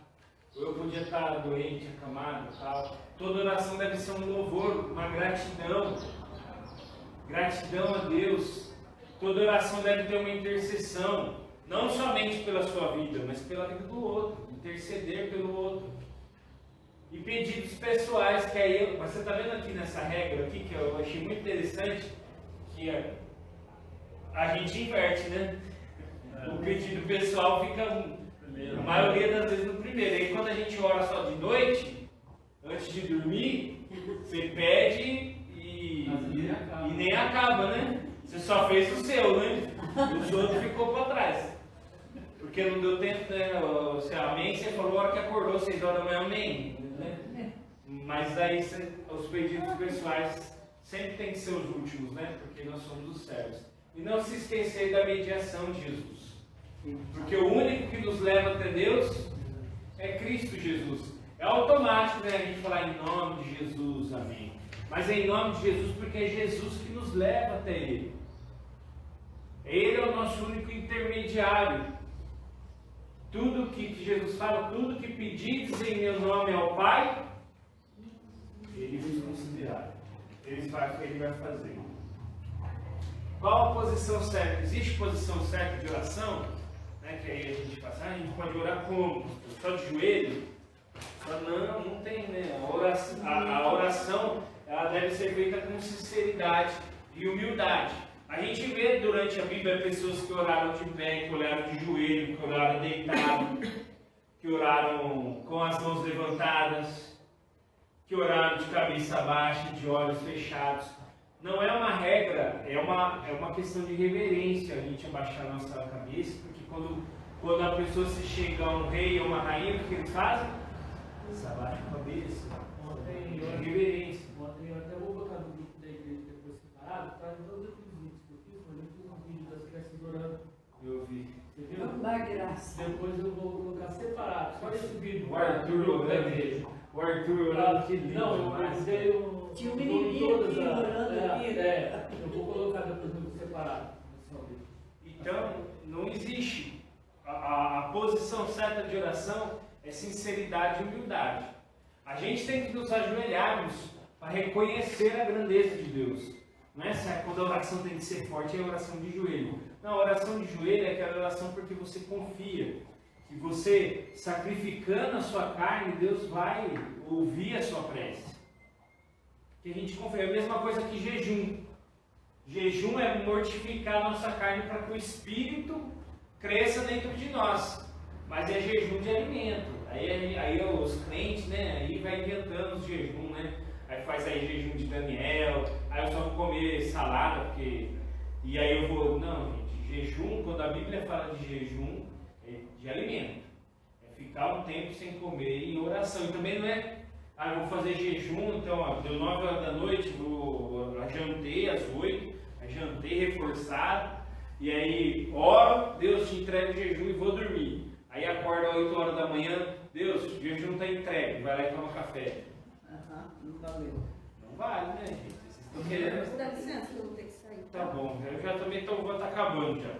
Eu podia estar doente, acamado e tal. Toda oração deve ser um louvor, uma gratidão. Gratidão a Deus. Toda oração deve ter uma intercessão. Não somente pela sua vida, mas pela vida do outro. Interceder pelo outro. E pedidos pessoais, que aí, você está vendo aqui nessa regra aqui, que eu achei muito interessante, que a gente inverte, né? O pedido pessoal fica, a maioria das vezes, no primeiro. Aí quando a gente ora só de noite, antes de dormir, você pede e nem acaba, né? Você só fez o seu, né? E os outros ficou para trás. Porque não deu tempo, né? Você amém, você falou a hora que acordou, 6 horas da manhã, amém. Né? Mas daí os pedidos pessoais sempre tem que ser os últimos, né? Porque nós somos os servos. E não se esquecer da mediação de Jesus. Porque o único que nos leva até Deus é Cristo Jesus. É automático, né? A gente falar em nome de Jesus, amém. Mas é em nome de Jesus porque é Jesus que nos leva até Ele. Ele é o nosso único intermediário. Tudo que Jesus fala, tudo que pedires em meu nome ao Pai, ele vai fazer. Qual a posição certa? Existe posição certa de oração? Né? Que aí a gente fala, a gente pode orar como? Só de joelho? Não tem, né? A oração ela deve ser feita com sinceridade e humildade. A gente vê durante a Bíblia pessoas que oraram de pé, que oraram de joelho, que oraram deitado, que oraram com as mãos levantadas, que oraram de cabeça baixa, de olhos fechados. Não é uma regra, é uma questão de reverência a gente abaixar a nossa cabeça, porque quando a pessoa se chega a um rei ou uma rainha, o que eles fazem? Eles abaixam a cabeça. Ontem É reverência. eu até vou botar no grupo da igreja depois separado, tá? Em todos aqueles vídeos que eu fiz, mas eu fiz um vídeo das crianças orando. Eu vi. Você viu? Não dá graça. Depois eu vou colocar separado, só esse vídeo. O Arthur orando. O Arthur orando, que lindo. Não, eu dei um. Tinha um menininho aqui orando aqui. Eu vou colocar depois no vídeo separado. Então, não existe. A posição certa de oração é sinceridade e humildade. A gente tem que nos ajoelharmos para reconhecer a grandeza de Deus. Não é quando a oração tem que ser forte, é a oração de joelho. Não, a oração de joelho é aquela oração porque você confia. Que você, sacrificando a sua carne, Deus vai ouvir a sua prece. Que a gente confia. É a mesma coisa que jejum. Jejum é mortificar a nossa carne para que o Espírito cresça dentro de nós. Mas é jejum de alimento. Aí os crentes, né? Aí vai inventando os jejum, né? Aí faz aí jejum de Daniel. Aí eu só vou comer salada, porque... E aí eu vou... Não, gente. Jejum, quando a Bíblia fala de jejum, é de alimento. É ficar um tempo sem comer em oração. E também não é... eu vou fazer jejum, então, ó, deu 9 horas da noite, jantei às 8, jantei reforçado, e aí oro, Deus te entrega o jejum e vou dormir. Aí acordo às 8 horas da manhã, Deus, o jejum está entregue, vai lá e toma café. Não valeu. Não vale, né, gente? Vocês estão querendo... Dá licença, eu vou ter que sair. Tá bom, eu já também vou estar acabando já.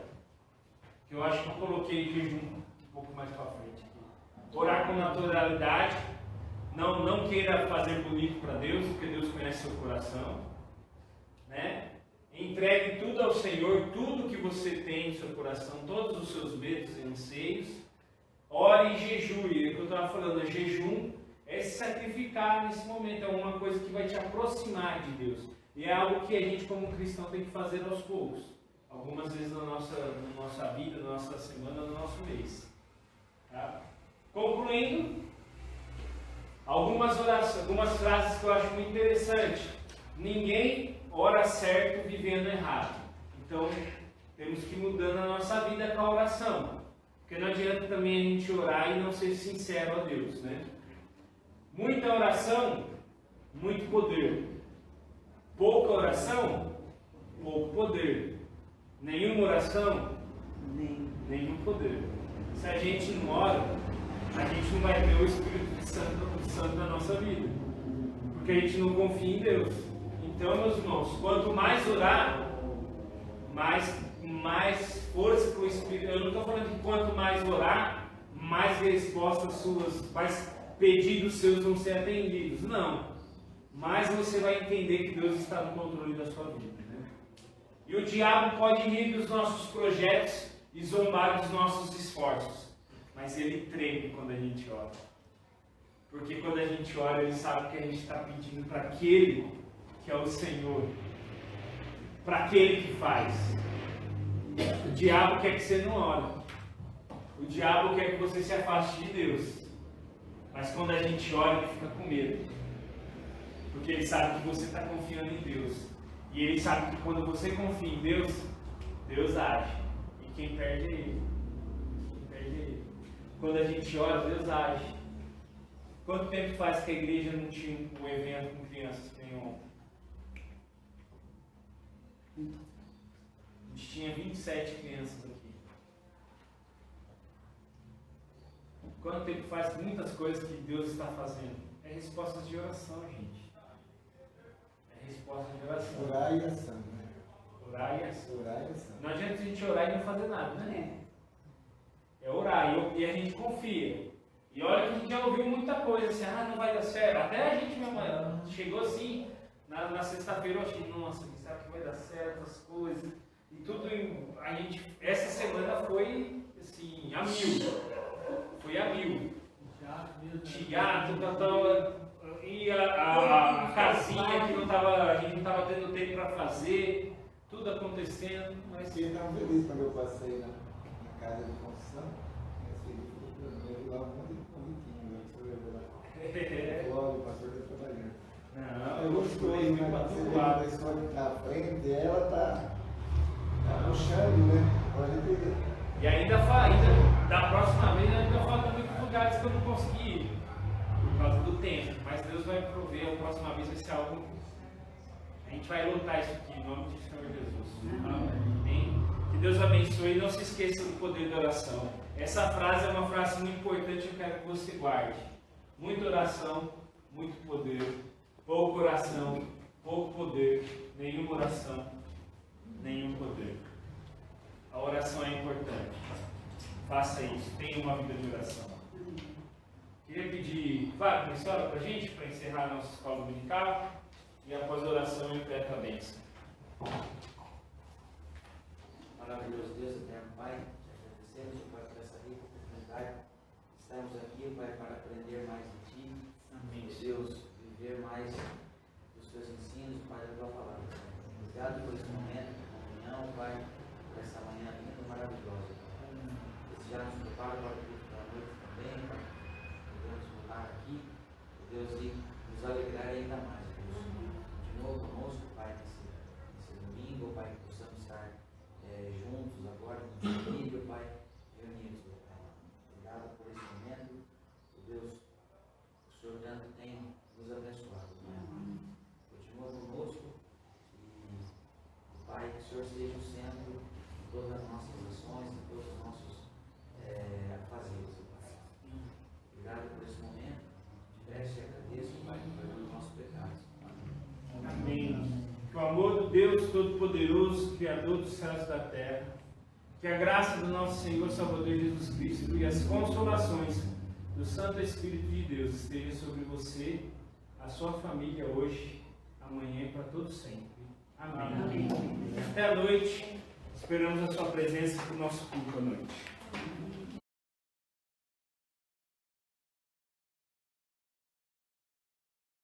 Eu acho que eu coloquei jejum um pouco mais para frente aqui. Orar com naturalidade. Não queira fazer bonito para Deus, porque Deus conhece seu coração. Né? Entregue tudo ao Senhor, tudo que você tem em seu coração, todos os seus medos e anseios. Ore e jejue. É o que eu estava falando, jejum é se sacrificar nesse momento, é uma coisa que vai te aproximar de Deus. E é algo que a gente como cristão tem que fazer aos poucos. Algumas vezes na nossa vida, na nossa semana, no nosso mês. Tá? Concluindo, algumas frases que eu acho muito interessante. Ninguém ora certo vivendo errado. Então, temos que ir mudando a nossa vida com a oração. Porque não adianta também a gente orar e não ser sincero a Deus, né? Muita oração, muito poder. Pouca oração, pouco poder. Nenhuma oração, nenhum poder. Se a gente não ora, a gente não vai ter o Espírito Santo na nossa vida. Porque a gente não confia em Deus. Então, meus irmãos, quanto mais orar, mais força para o Espírito. Eu não estou falando que quanto mais orar, mais respostas suas, mais pedidos seus vão ser atendidos. Não. Mais você vai entender que Deus está no controle da sua vida. Né? E o diabo pode rir dos nossos projetos e zombar dos nossos esforços. Mas ele treme quando a gente ora. Porque quando a gente ora, ele sabe que a gente está pedindo para aquele que é o Senhor. Para aquele que faz. O diabo quer que você não ore. O diabo quer que você se afaste de Deus. Mas quando a gente ora, ele fica com medo. Porque ele sabe que você está confiando em Deus. E ele sabe que quando você confia em Deus, Deus age. E quem perde é ele. Quando a gente ora, Deus age. Quanto tempo faz que a igreja não tinha um evento com crianças que nem ontem? A gente tinha 27 crianças aqui. Quanto tempo faz que muitas coisas que Deus está fazendo? É respostas de oração, gente. É resposta de oração. Orar e ação, né? Orar e ação. Orar e ação. Não adianta a gente orar e não fazer nada, né? É orar e a gente confia. E olha que a gente já ouviu muita coisa assim, não vai dar certo. Até a gente mesmo chegou assim, Na sexta-feira eu achei, nossa, será que vai dar certo as coisas? E tudo, essa semana foi assim, a mil. Foi a mil. Teatro, e a casinha que a gente não estava tendo tempo para fazer, tudo acontecendo, mas... Fiquei tão feliz quando eu passei na casa de construção, minha filha falou para mim, eu vi lá um monte de convitinho, né, que você levou lá. Logo, o pastor está trabalhando. Não, Eu gostei, né, você vê a pessoa que está à frente, ela está puxando, né, pode ver. E ainda da próxima vez, ainda falta muitos lugares que eu não consegui ir, por causa do tempo, mas Deus vai prover, a próxima vez vai ser algo, a gente vai lutar isso aqui, em nome do Senhor Jesus. Amém? Que Deus abençoe e não se esqueça do poder da oração. Essa frase é uma frase muito importante, eu quero que você guarde. Muita oração, muito poder. Pouca oração, pouco poder. Nenhuma oração, nenhum poder. A oração é importante. Faça isso. Tenha uma vida de oração. Queria pedir, Fábio, você ora para a gente, para encerrar a nossa escola dominical. E após a oração, eu peço a bênção. Maravilhoso Deus, eterno Pai, te agradecemos, Pai, por essa rica oportunidade. Estamos aqui, Pai, para aprender mais de Ti. Amém. Deus, viver mais dos Teus ensinos, Pai, da Tua palavra. Obrigado por esse momento de comunhão, Pai, por essa manhã linda e maravilhosa. Esse já nos prepara para o culto da noite também, Pai. Podemos voltar aqui, Deus, e nos alegrar ainda mais, Deus. Continua conosco, Pai, nesse domingo, Pai, que possamos estar juntos agora, com família, Pai, reunidos, Pai. Obrigado por esse momento, Deus, o Senhor tanto tem nos abençoado, Pai. Continua conosco e, Pai, que o Senhor seja o centro de todas as nossas ações, de todos os nossos afazeres, Pai. Obrigado por esse momento, te peço e agradeço, Pai, pelos nossos pecados. Amém. Que o amor do Deus Todo-Poderoso, Criador dos céus e da terra, que a graça do nosso Senhor Salvador Jesus Cristo e as consolações do Santo Espírito de Deus esteja sobre você, a sua família hoje, amanhã e para todos sempre. Amém. Amém. Até a noite. Esperamos a sua presença para o nosso culto à noite.